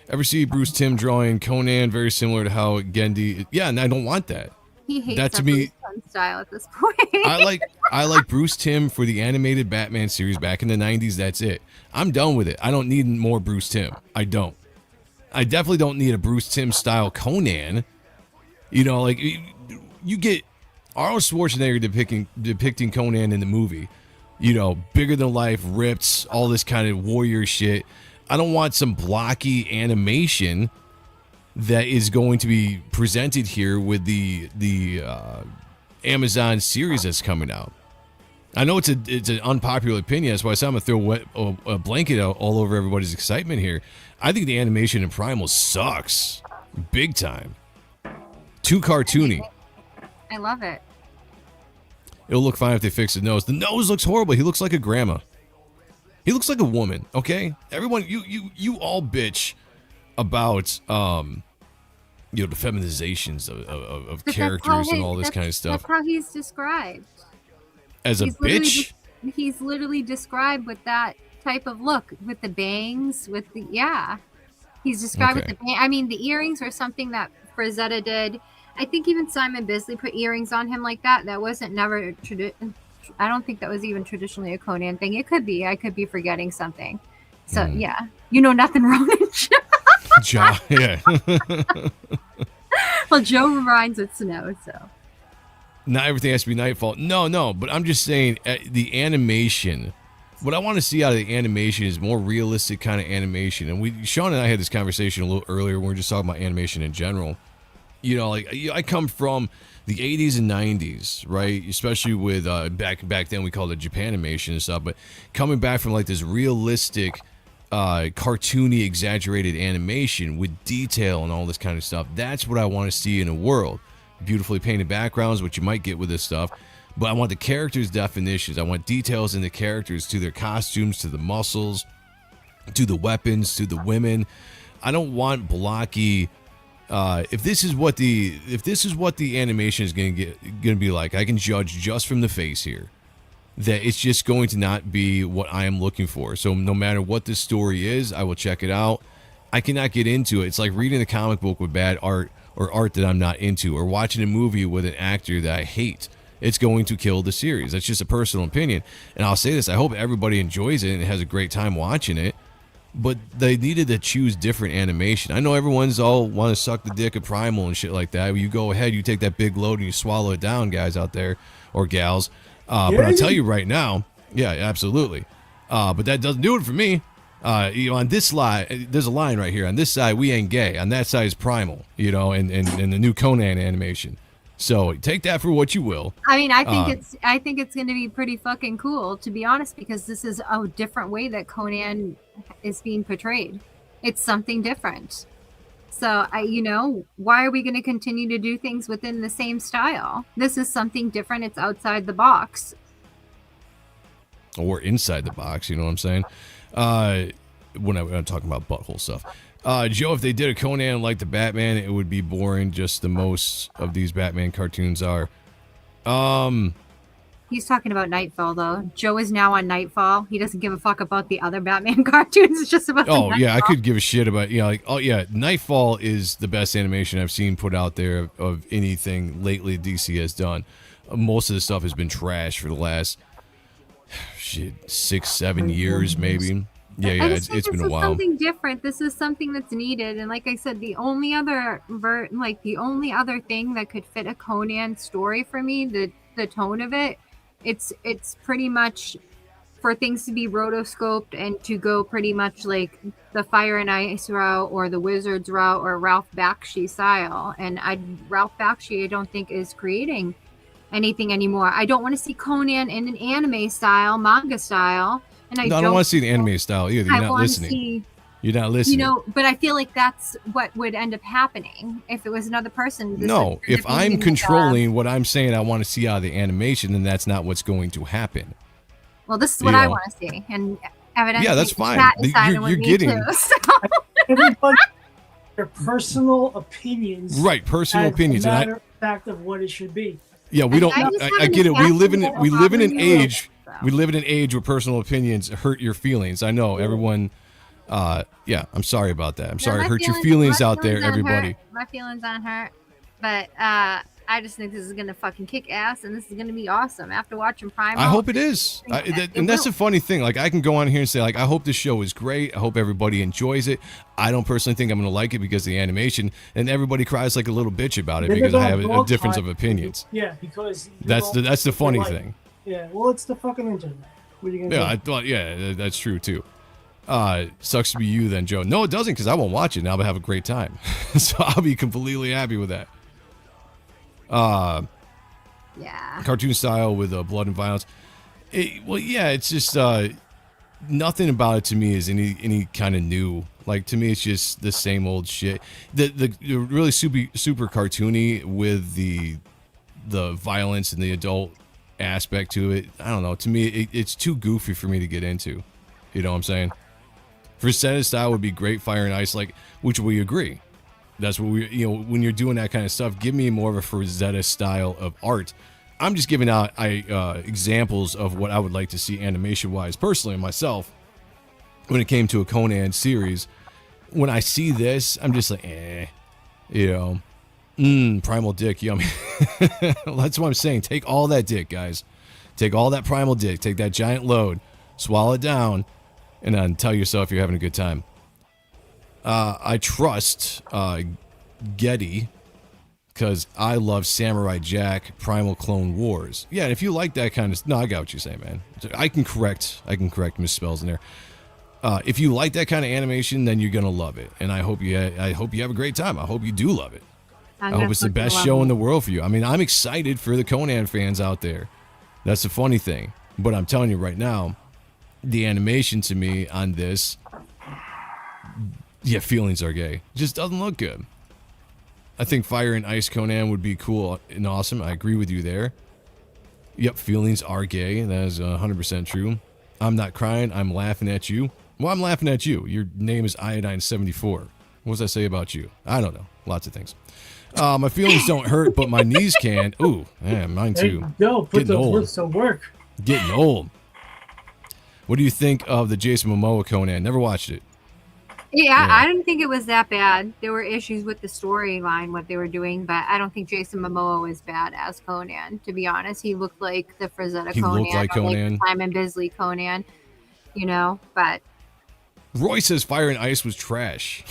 Ever see Bruce Timm drawing Conan very similar to how Gendy? Yeah, and I don't want that. He hates that to me style at this point. I like Bruce Timm for the animated Batman series back in the 90s. That's it. I'm done with it. I don't need more Bruce Timm. I don't. I definitely don't need a Bruce Timm style Conan. You know, like you get Arnold Schwarzenegger depicting Conan in the movie. You know, bigger than life, ripped, all this kind of warrior shit. I don't want some blocky animation that is going to be presented here with the Amazon series that's coming out. I know it's an unpopular opinion. That's why I'm going to throw a blanket out all over everybody's excitement here. I think the animation in Primal sucks. Big time. Too cartoony. I love it. It'll look fine if they fix the nose. The nose looks horrible. He looks like a grandma. He looks like a woman, okay? Everyone, you all bitch about, the feminizations of characters and all this kind of stuff. That's how he's described. As a bitch? He's literally described with that type of look, with the bangs, with the, yeah. He's described with the bang. I mean, the earrings were something that Frazetta did. I think even Simon Bisley put earrings on him like that. That wasn't never, I don't think that was even traditionally a Conan thing. It could be. I could be forgetting something. So, yeah. You know nothing, Ronan. Yeah. Well, Joe rhymes with snow, so. Not everything has to be Knightfall. No, but I'm just saying the animation. What I want to see out of the animation is more realistic kind of animation. And Sean and I had this conversation a little earlier when we were just talking about animation in general. You know, like I come from the 80s and 90s, right? Especially with back then we called it Japanimation and stuff. But coming back from like this realistic, cartoony, exaggerated animation with detail and all this kind of stuff. That's what I want to see in a world. Beautifully painted backgrounds, which you might get with this stuff. but I want the characters' definitions. I want details in the characters, to their costumes, to the muscles, to the weapons, to the women. I don't want blocky. If this is what the animation is going to be like, I can judge just from the face here that it's just going to not be what I am looking for. So no matter what the story is, I will check it out. I cannot get into it. It's like reading a comic book with bad art, or art that I'm not into, or watching a movie with an actor that I hate. It's going to kill the series. That's just a personal opinion. And I'll say this, I hope everybody enjoys it and has a great time watching it. But they needed to choose different animation. I know everyone's all want to suck the dick of Primal and shit like that. You go ahead, you take that big load and you swallow it down, guys out there, or gals. But I'll tell you right now, yeah, absolutely. But that doesn't do it for me. On this slide, there's a line right here. On this side, we ain't gay. On that side is Primal, and the new Conan animation. So take that for what you will. I mean, I think it's going to be pretty fucking cool, to be honest, because this is a different way that Conan is being portrayed. It's something different. So why are we going to continue to do things within the same style? This is something different. It's outside the box. Or inside the box, you know what I'm saying? When I'm talking about butthole stuff. Joe, if they did a Conan like the Batman, it would be boring, just the most of these Batman cartoons are. He's talking about Knightfall, though. Joe is now on Knightfall. He doesn't give a fuck about the other Batman cartoons. It's just about yeah, I could give a shit about, Knightfall is the best animation I've seen put out there of anything lately DC has done. Most of the stuff has been trash for the last 6-7 years, maybe. Yeah, it's been a while. This is something different. This is something that's needed, and like I said, the only other thing that could fit a Conan story for me, the tone of it, it's pretty much for things to be rotoscoped and to go pretty much like the Fire and Ice route or the Wizards route or Ralph Bakshi style. And Ralph Bakshi, I don't think is creating anything anymore. I don't want to see Conan in an anime style, manga style. And I don't want to see the anime style either. You're not listening. You're not listening. But I feel like that's what would end up happening if it was another person. No, if I'm controlling what I'm saying I want to see out of the animation, then that's not what's going to happen. Well, this is what I want to see. And evidently, yeah, that's fine. You're getting too, so. Everybody, their personal opinions. Right, personal opinions. As a matter of fact of what it should be. Yeah, we don't. I get it. We live in an age. We live in an age where personal opinions hurt your feelings. I know everyone. Yeah, I'm sorry about that. I'm sorry, hurt your feelings out there, everybody. My feelings aren't hurt, but I just think this is gonna fucking kick ass, and this is gonna be awesome. After watching Primal, I hope it is. And that's the funny thing. Like, I can go on here and say, like, I hope this show is great. I hope everybody enjoys it. I don't personally think I'm gonna like it because of the animation, and everybody cries like a little bitch about it because I have a difference of opinions. Yeah, because that's the funny thing. Yeah, well, it's the fucking internet. What are you gonna do? I thought, that's true too. Sucks to be you then, Joe. No, it doesn't, because I won't watch it and I'll have a great time. So I'll be completely happy with that. Yeah. Cartoon style with blood and violence. It's just nothing about it to me is any kind of new. Like, to me, it's just the same old shit. The really super cartoony with the violence and the adult aspect to it. I don't know. To me, it's too goofy for me to get into. You know what I'm saying? Frazetta style would be great. Fire and Ice, which we agree. That's what when you're doing that kind of stuff, give me more of a Frazetta style of art. I'm just giving out examples of what I would like to see animation-wise, personally, myself, when it came to a Conan series. When I see this, I'm just like, primal dick, yummy. That's what I'm saying. Take all that dick, guys. Take all that primal dick. Take that giant load. Swallow it down. And then tell yourself you're having a good time. I trust Getty because I love Samurai Jack, Primal Clone Wars. Yeah, and if you like that kind of... No, I got what you're saying, man. I can correct misspells in there. If you like that kind of animation, then you're going to love it. And I hope you have a great time. I hope you do love it. I hope it's the best show in the world for you. I mean, I'm excited for the Conan fans out there. That's the funny thing. But I'm telling you right now, the animation to me on this, feelings are gay. It just doesn't look good. I think Fire and Ice Conan would be cool and awesome. I agree with you there. Yep, feelings are gay. That is 100% true. I'm not crying. I'm laughing at you. Well, I'm laughing at you. Your name is Iodine74. What does that say about you? I don't know. Lots of things. My feelings don't hurt, but my knees can. Ooh, man, mine too. Go put Getting those old. words to work. Getting old. What do you think of the Jason Momoa Conan? Never watched it. Yeah, I didn't think it was that bad. There were issues with the storyline, what they were doing, but I don't think Jason Momoa was bad as Conan, to be honest. He looked like the Frazetta He Conan. looked like or Conan. Like Simon Bisley Conan, you know, but... Roy says Fire and Ice was trash.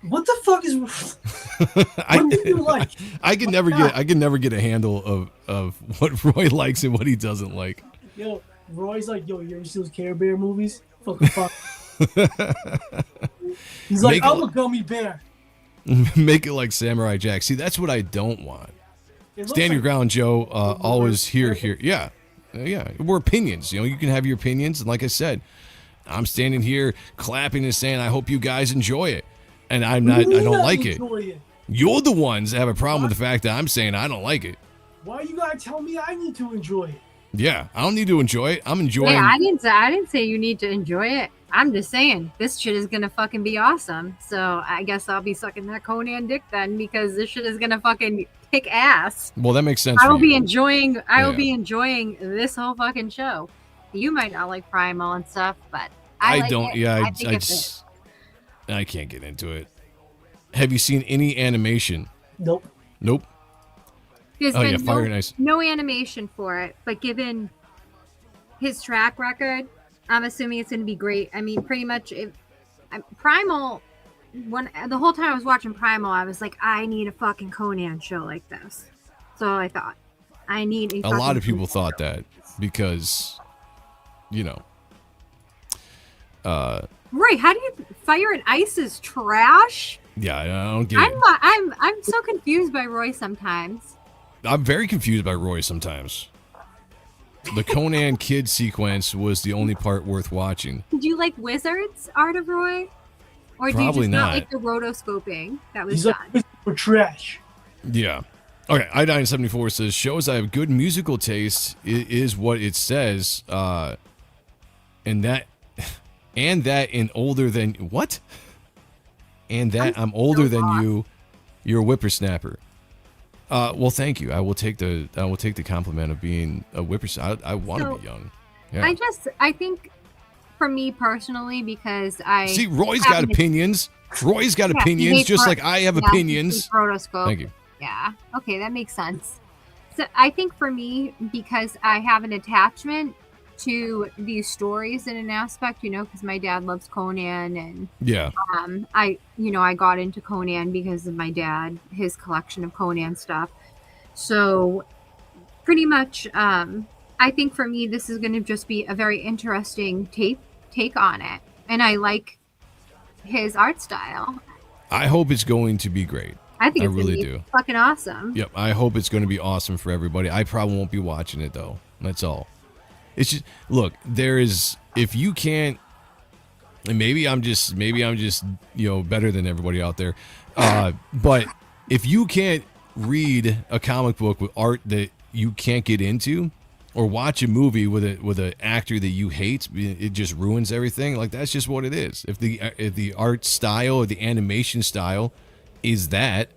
What the fuck is... What do you like? I can never get a handle of what Roy likes and what he doesn't like. Yo, Roy's like, yo, you ever see those Care Bear movies? Fucking fuck. He's like, I'm a gummy bear. Make it like Samurai Jack. See, that's what I don't want. Stand your ground, Joe. Always here. Yeah. We're opinions. You know, you can have your opinions. And like I said, I'm standing here clapping and saying, I hope you guys enjoy it. And I don't like it. You're the ones that have a problem with the fact that I'm saying I don't like it. Why you gotta tell me I need to enjoy it? Yeah, I don't need to enjoy it. I'm enjoying. Yeah, I didn't say you need to enjoy it. I'm just saying this shit is gonna fucking be awesome. So I guess I'll be sucking that Conan dick then, because this shit is gonna fucking kick ass. Well, that makes sense. I will be enjoying this whole fucking show. You might not like Primal and stuff, but I like don't. it. Yeah, I I can't get into it. Have you seen any animation? Nope. There's Oh been yeah, Fire and Ice. no animation for it, but given his track record, I'm assuming it's going to be great. I mean, pretty much, Primal. The whole time I was watching Primal, I was like, I need a fucking Conan show like this. So I thought, I need a lot of people Conan thought show. that because, you know. Roy, how do you Fire and Ice is trash? Yeah, I don't get it. I'm so confused by Roy sometimes. I'm very confused by Roy sometimes. The Conan kid sequence was the only part worth watching. Did you like Wizards, Art of Roy? Or do you Probably just not not. like the rotoscoping that was He's done? like, we're trash. Yeah. Okay, Iodine74 says, shows I have good musical taste is what it says. And that in older than... What? And that I'm older than you. You're a whippersnapper. Well, thank you. I will take the compliment of being a whippersnapper. I want to be young. Yeah. I think for me personally, because I see Roy's got opinions. Roy's got opinions, just like I have opinions. Rotoscope. Thank you. Yeah. Okay, that makes sense. So I think for me, because I have an attachment to these stories in an aspect, you know, because my dad loves Conan, and yeah, I got into Conan because of my dad, his collection of Conan stuff. So pretty much, I think for me, this is going to just be a very interesting take on it, and I like his art style. I hope it's going to be great. I think it's really gonna be do. Fucking awesome. Yep, I hope it's going to be awesome for everybody. I probably won't be watching it though. That's all. It's just, look, there is, if you can't, and maybe I'm just better than everybody out there, but if you can't read a comic book with art that you can't get into, or watch a movie with an actor that you hate, it just ruins everything. Like, that's just what it is. If the art style or the animation style is that,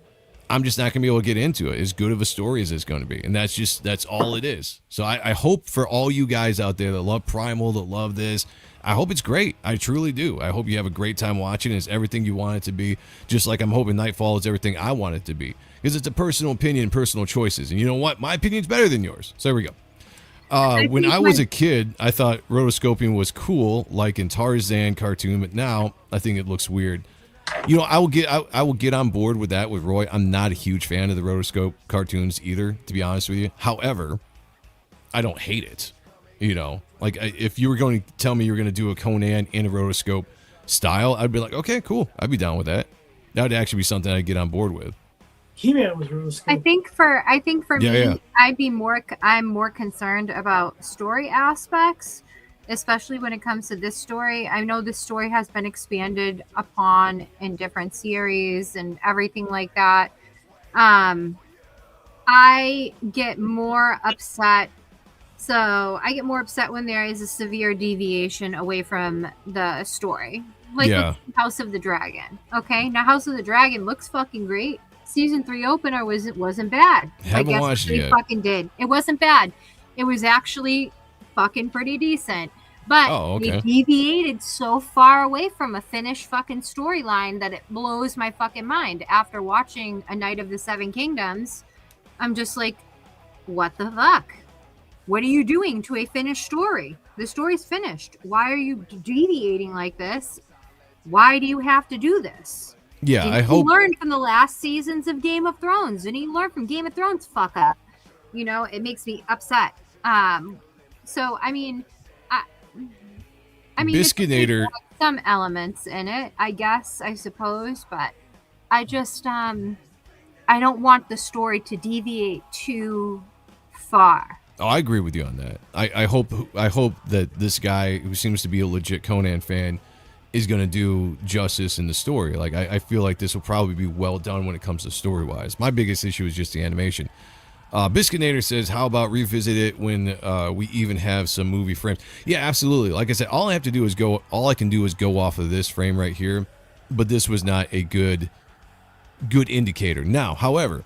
I'm just not going to be able to get into it as good of a story as it's going to be. And that's all it is. So I hope for all you guys out there that love Primal, that love this, I hope it's great. I truly do. I hope you have a great time watching. It's everything you want it to be, just like I'm hoping Knightfall is everything I want it to be. Because it's a personal opinion, personal choices. And you know what? My opinion's better than yours. So there we go. When I was a kid, I thought rotoscoping was cool, like in Tarzan cartoon, but now I think it looks weird. You know, I will get on board with that with Roy. I'm not a huge fan of the rotoscope cartoons either, to be honest with you. However, I don't hate it. You know, like if you were going to tell me you were going to do a Conan in a rotoscope style, I'd be like, okay, cool. I'd be down with that. That would actually be something I'd get on board with. He-Man was rotoscope. I think for Yeah, me, I'm more concerned about story aspects, especially when it comes to this story. I know this story has been expanded upon in different series and everything like that. I I get more upset. So I get more upset when there is a severe deviation away from the story. Like with House of the Dragon. Okay, now House of the Dragon looks fucking great. Season 3 opener wasn't bad. Haven't watched it yet. Fucking did. It wasn't bad. It was actually fucking pretty decent. But they deviated so far away from a finished fucking storyline that it blows my fucking mind. After watching A Night of the Seven Kingdoms, I'm just like, what the fuck? What are you doing to a finished story? The story's finished. Why are you deviating like this? Why do you have to do this? Yeah, and I hope. He learned from the last seasons of Game of Thrones, and he learned from Game of Thrones fuck up. You know, it makes me upset. So I mean, Biscuitator. Some elements in it, I suppose, but I just I don't want the story to deviate too far. Oh, I agree with you on that. I hope that this guy who seems to be a legit Conan fan is going to do justice in the story. Like, I feel like this will probably be well done when it comes to story-wise. My biggest issue is just the animation. Biscuitator says, how about revisit it when we even have some movie frames? Yeah, absolutely. Like I said, all I can do is go off of this frame right here, but this was not a good indicator. Now, however,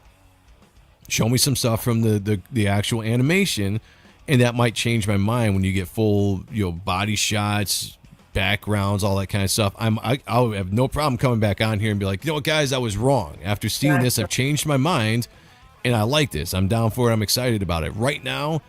show me some stuff from the actual animation, and that might change my mind when you get full, body shots, backgrounds, all that kind of stuff. I'll have no problem coming back on here and be like, you know what, guys, I was wrong. After seeing this, I've changed my mind, and I like this. I'm down for it. I'm excited about it. Right now,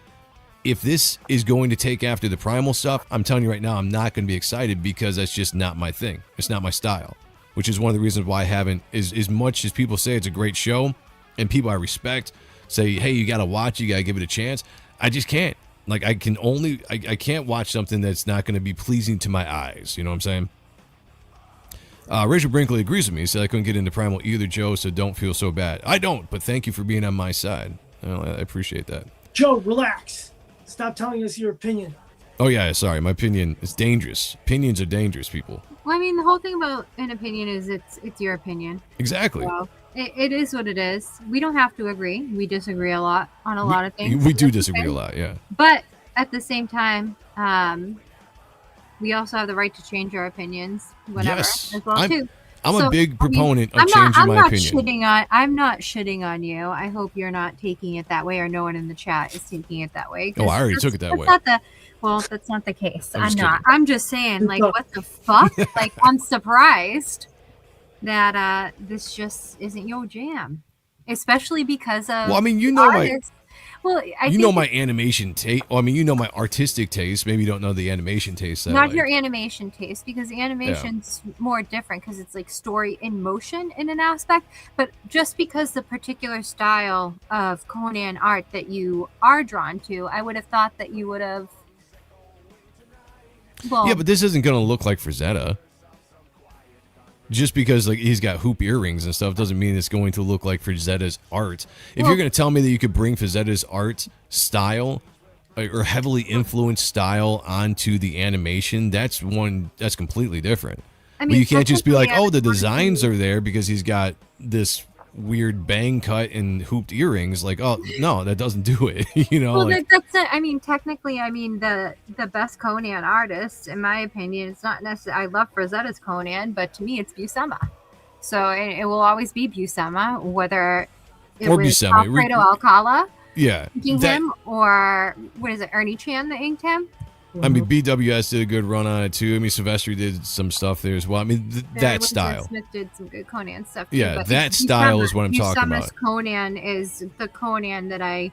if this is going to take after the Primal stuff, I'm telling you right now, I'm not going to be excited because that's just not my thing. It's not my style, which is one of the reasons why I haven't, as much as people say it's a great show, and people I respect say, hey, you got to watch, you got to give it a chance. I just can't. Like, I can't watch something that's not going to be pleasing to my eyes. You know what I'm saying? Rachel Brinkley agrees with me. He said, I couldn't get into Primal either, Joe, so don't feel so bad. I don't, but thank you for being on my side. I appreciate that. Joe, relax. Stop telling us your opinion. Oh, yeah, sorry. My opinion is dangerous. Opinions are dangerous, people. Well, I mean, the whole thing about an opinion is it's your opinion. Exactly. So it is what it is. We don't have to agree. We disagree a lot on a lot of things. We do disagree a lot, yeah. But at the same time, we also have the right to change our opinions whenever as well, too. I'm a big proponent of changing my opinion. I'm not shitting on you. I hope you're not taking it that way, or no one in the chat is taking it that way. Oh, I already took it that way. That's not the case. I'm not. I'm just saying, like, what the fuck? Like, I'm surprised that this just isn't your jam, especially because of. Well, I mean, my animation taste. Well, I mean, my artistic taste. Maybe you don't know the animation taste. Not your animation taste, because the animation's more different because it's like story in motion in an aspect. But just because the particular style of Conan art that you are drawn to, I would have thought that you would have. Well, yeah, but this isn't going to look like Frazetta. Just because like he's got hoop earrings and stuff doesn't mean it's going to look like Frazetta's art. If you're going to tell me that you could bring Frazetta's art style or heavily influenced style onto the animation, that's completely different. I mean, but you can't just be like, oh, the designs are there because he's got this weird bang cut and hooped earrings. Like, oh no, that doesn't do it. Well, that's it. I mean, technically, the best Conan artist, in my opinion, it's not necessarily. I love Frazetta's Conan, but to me, it's Buscema. So it will always be Buscema, whether it was Alfredo Alcala, inking him, or what is it, Ernie Chan that inked him. I mean, BWS did a good run on it too. I mean, Silvestri did some stuff there as well. I mean, that style. Smith did some good Conan stuff too. Yeah, that style is what I'm talking about. Conan is the Conan that I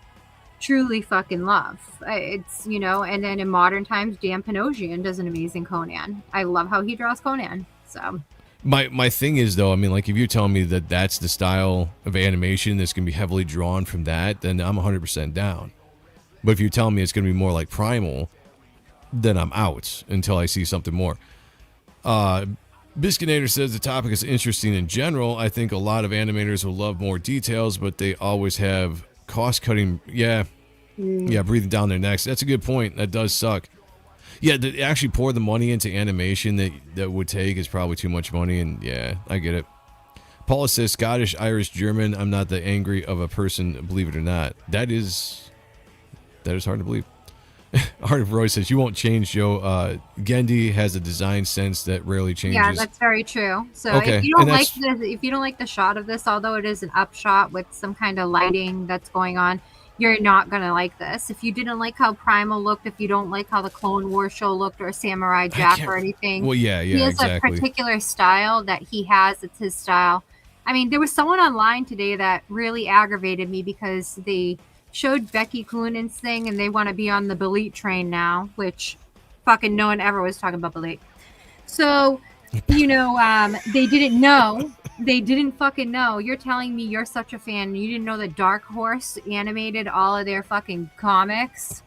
truly fucking love. It's, and then in modern times, Dan Panosian does an amazing Conan. I love how he draws Conan. So. My thing is, though, I mean, like, if you're telling me that that's the style of animation that's going to be heavily drawn from that, then I'm 100% down. But if you're telling me it's going to be more like Primal, then I'm out until I see something more. Biscuitator says the topic is interesting in general. I think a lot of animators will love more details, but they always have cost-cutting. Yeah, breathing down their necks. That's a good point. That does suck. Yeah, to actually pour the money into animation that would take is probably too much money, and yeah, I get it. Paula says Scottish, Irish, German. I'm not that angry of a person, believe it or not. That is hard to believe. Art of Roy says you won't change, Joe. Gendy has a design sense that rarely changes. Yeah, that's very true. So Okay, if you don't like the shot of this, although it is an upshot with some kind of lighting that's going on, you're not gonna like this. If you didn't like how Primal looked, if you don't like how the Clone War show looked, or Samurai Jack or anything, Well, yeah, he has exactly. a particular style that he has. It's his style. I mean, there was someone online today that really aggravated me because they showed Becky Cloonan's thing and they want to be on the Belit train now, which fucking no one ever was talking about Belit. So, they didn't know. They didn't fucking know. You're telling me you're such a fan. You didn't know that Dark Horse animated all of their fucking comics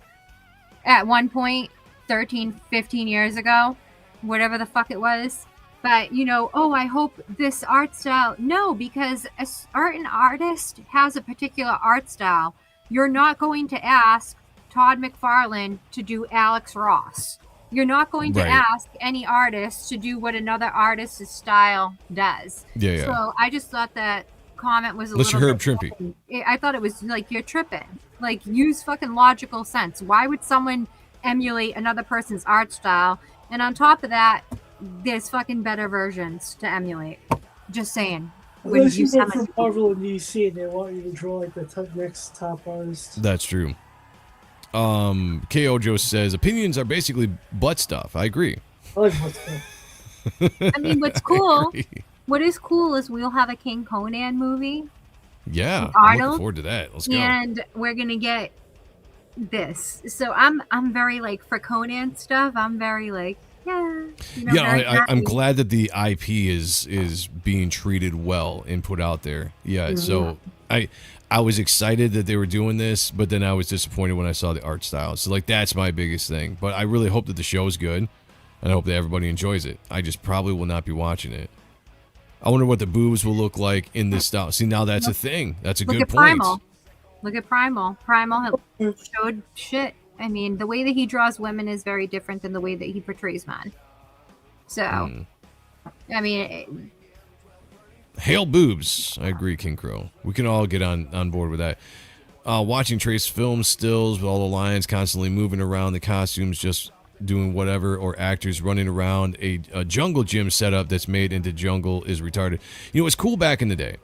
at one point 13, 15 years ago, whatever the fuck it was. But, I hope this art style. No, because an artist has a particular art style. You're not going to ask Todd McFarlane to do Alex Ross. You're not going to ask any artist to do what another artist's style does. Yeah. So I just thought that comment was Unless little you're bit Herb fucking- I thought it was like, you're tripping. Like, use fucking logical sense. Why would someone emulate another person's art style? And on top of that, there's fucking better versions to emulate. Just saying. Unless you work for Marvel and DC and they want you to draw like the next top artist. That's true. KO Joe says opinions are basically butt stuff. I agree. I like butt stuff. I mean, what's cool? What is cool is we'll have a King Conan movie. Yeah, Arnold, I'm looking forward to that. Let's go. And we're gonna get this. So I'm very like, for Conan stuff. I'm very like, yeah. I'm glad that the IP is being treated well and put out there. Yeah. Mm-hmm. So I was excited that they were doing this, but then I was disappointed when I saw the art style. So like that's my biggest thing. But I really hope that the show's good, and I hope that everybody enjoys it. I just probably will not be watching it. I wonder what the boobs will look like in this style. See, now that's a thing. That's a Look good at point. Primal. Look at Primal. Primal showed shit. I mean, the way that he draws women is very different than the way that he portrays men. So, I mean, Hail boobs. I agree, King Crow. We can all get on board with that. Watching Trace film stills with all the lions constantly moving around, the costumes just doing whatever, or actors running around. A jungle gym setup that's made into jungle is retarded. It was cool back in the day.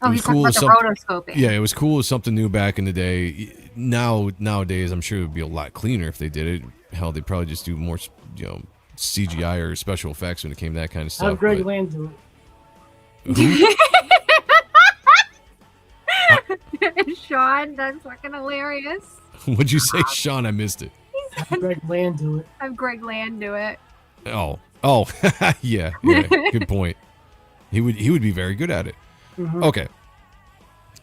oh, he's talking about the rotoscoping. Yeah, it was cool as something new back in the day. Nowadays, I'm sure it would be a lot cleaner if they did it. Hell, they'd probably just do more, CGI or special effects when it came to that kind of stuff. Have Greg Land do Who? it. Sean, that's fucking hilarious. What'd you say, Sean? I missed it. Have Greg Land do it. Have Greg Land do it. Oh, yeah. Good point. He would be very good at it. Mhm. Okay.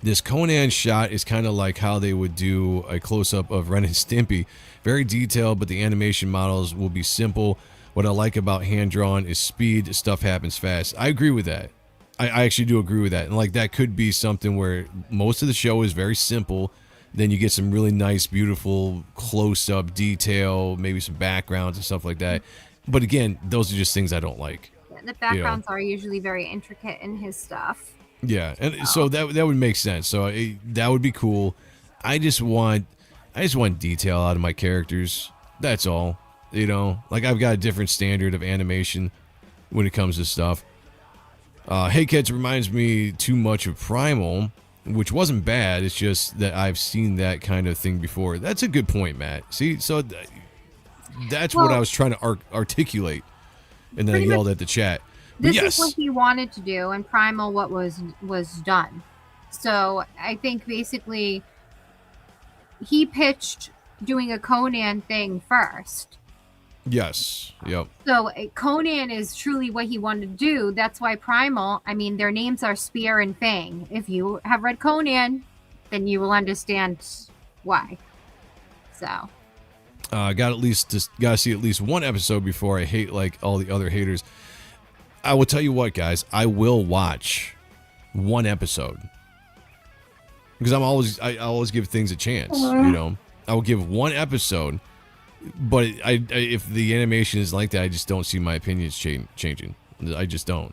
This Conan shot is kind of like how they would do a close-up of Ren and Stimpy. Very detailed, but the animation models will be simple. What I like about hand-drawn is speed. Stuff happens fast. I agree with that. I actually do agree with that. And like that could be something where most of the show is very simple. Then you get some really nice, beautiful close-up detail, maybe some backgrounds and stuff like that. But again, those are just things I don't like. Yeah, the backgrounds are usually very intricate in his stuff. Yeah, and so that would make sense. So that would be cool. I just want detail out of my characters. That's all. Like I've got a different standard of animation when it comes to stuff. Hey Kids reminds me too much of Primal, which wasn't bad. It's just that I've seen that kind of thing before. That's a good point, Matt. See, so that's what I was trying to articulate, and then I yelled at the chat. This is what he wanted to do, and Primal what was done. So I think basically he pitched doing a Conan thing first. Yes. Yep. So Conan is truly what he wanted to do. That's why Primal, I mean, their names are Spear and Fang. If you have read Conan, then you will understand why. So. Gotta see at least one episode before I hate like all the other haters. I will tell you what, guys, I will watch one episode because I always give things a chance. I will give one episode, but if the animation is like that, I just don't see my opinions changing. I just don't.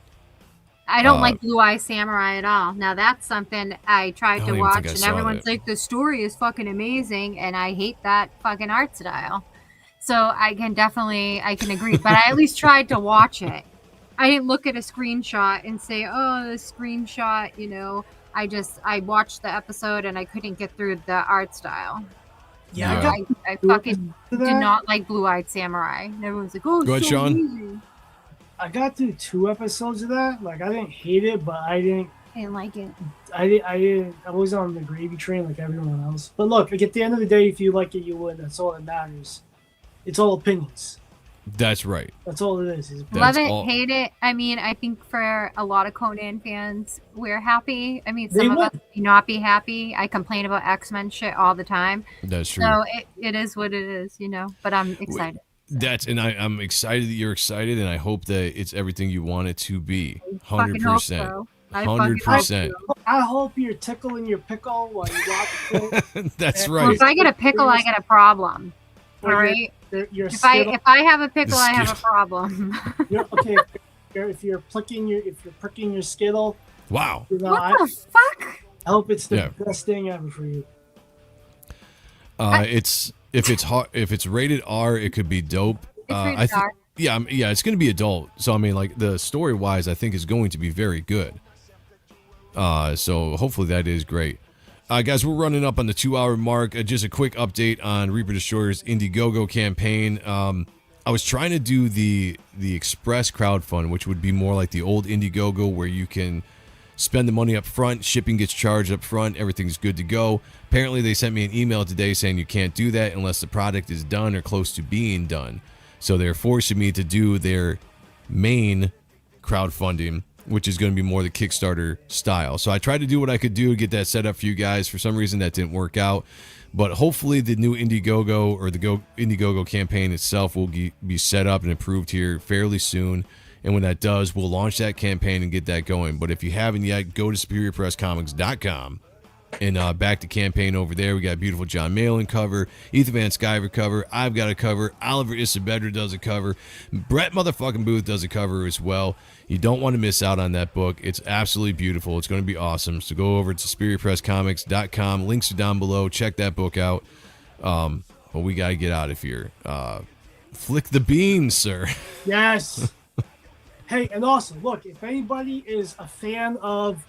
I don't like Blue Eye Samurai at all. Now that's something I tried to don't even watch, think I and saw everyone's that. like, the story is fucking amazing, and I hate that fucking art style. So I can agree, but I at least tried to watch it. I didn't look at a screenshot and say, oh, the screenshot, you know. I watched the episode and I couldn't get through the art style. Yeah, I fucking did not like Blue Eyed Samurai. And everyone's like, oh, Go ahead, so Sean. amazing. I got through 2 episodes of that. Like, I didn't hate it, but I didn't like it. I was on the gravy train like everyone else. But look, like, at the end of the day, if you like it, you win. That's all that matters. It's all opinions. That's right. That's all it is. Love it, hate it. I mean, I think for a lot of Conan fans, we're happy. I mean, some of us may not be happy. I complain about X-Men shit all the time. That's true. So it is what it is, you know. But I'm excited. I'm excited that you're excited, and I hope that it's everything you want it to be. 100%. 100%. I hope you're tickling your pickle while you watch it. That's Well, right. if I get a pickle, I get a problem. All right. If I have a pickle, I have a problem. Okay. If you're pricking your Skittle. Wow. You know, What the fuck? I hope it's the best thing ever for you. If it's rated R, it could be dope. It's rated R. Yeah, it's going to be adult. So I mean, like, the story wise, I think is going to be very good. So hopefully that is great. Guys, we're running up on the 2-hour mark. Just a quick update on Reaper Destroyer's Indiegogo campaign. I was trying to do the Express crowdfund, which would be more like the old Indiegogo, where you can spend the money up front, shipping gets charged up front, everything's good to go. Apparently, they sent me an email today saying you can't do that unless the product is done or close to being done. So they're forcing me to do their main crowdfunding, which is going to be more the Kickstarter style. So I tried to do what I could do to get that set up for you guys. For some reason, that didn't work out. But hopefully the new Indiegogo or the Indiegogo campaign itself will be set up and approved here fairly soon. And when that does, we'll launch that campaign and get that going. But if you haven't yet, go to SuperiorPressComics.com and back the campaign over there. We got a beautiful John Malin cover, Ethan Van Sciver cover, I've got a cover, Oliver Isabedra does a cover, Brett motherfucking Booth does a cover as well. You don't want to miss out on that book. It's absolutely beautiful. It's going to be awesome. So go over to SuperiorPressComics.com. Links are down below. Check that book out. But we got to get out of here. Flick the beans, sir. Yes. Hey, and also, look, if anybody is a fan of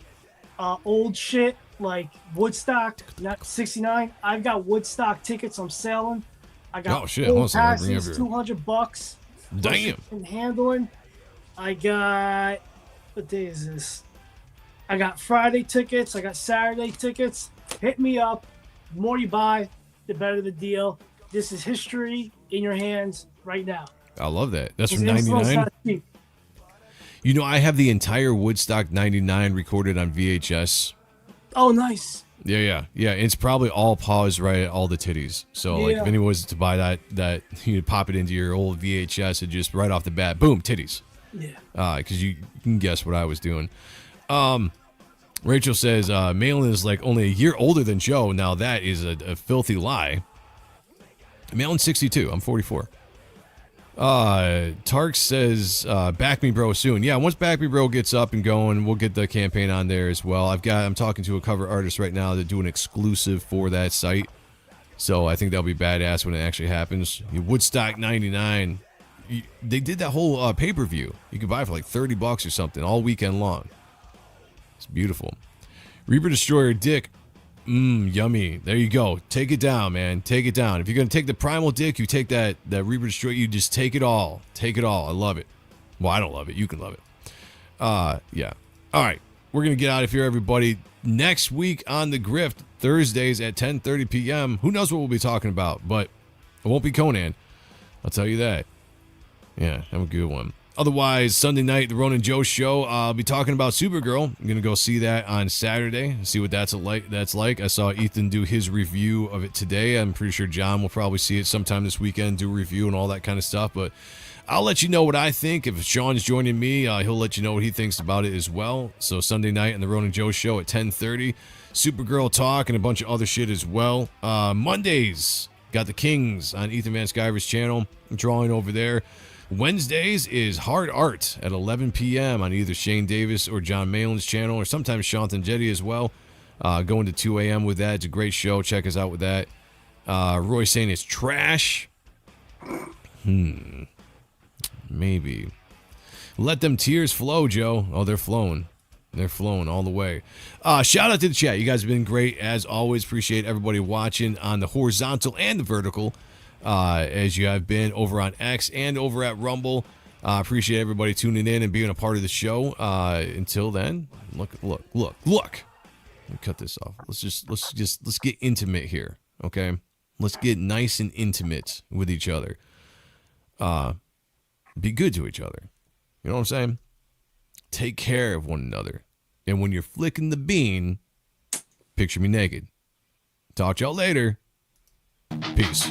old shit like Woodstock, not 69, I've got Woodstock tickets I'm selling. I got old passes, $200. Damn. And handling. I got, what day is this? I got Friday tickets. I got Saturday tickets. Hit me up. The more you buy, the better the deal. This is history in your hands right now. I love that. That's from 99. You know, I have the entire Woodstock 99 recorded on VHS. Oh, nice. Yeah. It's probably all paused right at all the titties. So, like, if anyone was to buy that you'd pop it into your old VHS and just right off the bat, boom, titties. Yeah. Because you can guess what I was doing. Rachel says, Malin is like only a year older than Joe. Now, that is a filthy lie. Malin's 62. I'm 44. Tark says, back me bro soon. Yeah, once Back Me Bro gets up and going, we'll get the campaign on there as well. I'm talking to a cover artist right now to do an exclusive for that site. So I think that'll be badass when it actually happens. Woodstock 99. They did that whole pay-per-view. You could buy it for like $30 or something all weekend long. It's beautiful. Reaper Destroyer Dick. Yummy. There you go. Take it down, man. Take it down. If you're going to take the Primal Dick, you take that Reaper Destroyer. You just take it all. Take it all. I love it. Well, I don't love it. You can love it. Yeah. All right. We're going to get out of here, everybody. Next week on the Grift, Thursdays at 10:30 p.m. Who knows what we'll be talking about, but it won't be Conan. I'll tell you that. Yeah, have a good one. Otherwise, Sunday night, the Ronan Joe Show. I'll be talking about Supergirl. I'm going to go see that on Saturday, see what that's like. I saw Ethan do his review of it today. I'm pretty sure John will probably see it sometime this weekend, do a review and all that kind of stuff. But I'll let you know what I think. If Sean's joining me, he'll let you know what he thinks about it as well. So Sunday night on the Ronan Joe Show at 10:30. Supergirl talk and a bunch of other shit as well. Mondays, got the Kings on Ethan Van Sciver's channel. I'm drawing over there. Wednesdays is Hard Art at 11 p.m. on either Shane Davis or John Malin's channel, or sometimes Shantan Jetty as well. Going to 2 a.m. with that. It's a great show. Check us out with that. Roy saying it's trash. Maybe. Let them tears flow, Joe. Oh, they're flowing. They're flowing all the way. Shout out to the chat. You guys have been great as always. Appreciate everybody watching on the horizontal and the vertical, as you have been over on X and over at Rumble. Appreciate everybody tuning in and being a part of the show. Until then, look. Let me cut this off. Let's get intimate here, okay? Let's get nice and intimate with each other. Be good to each other. You know what I'm saying? Take care of one another. And when you're flicking the bean, picture me naked. Talk to y'all later. Peace.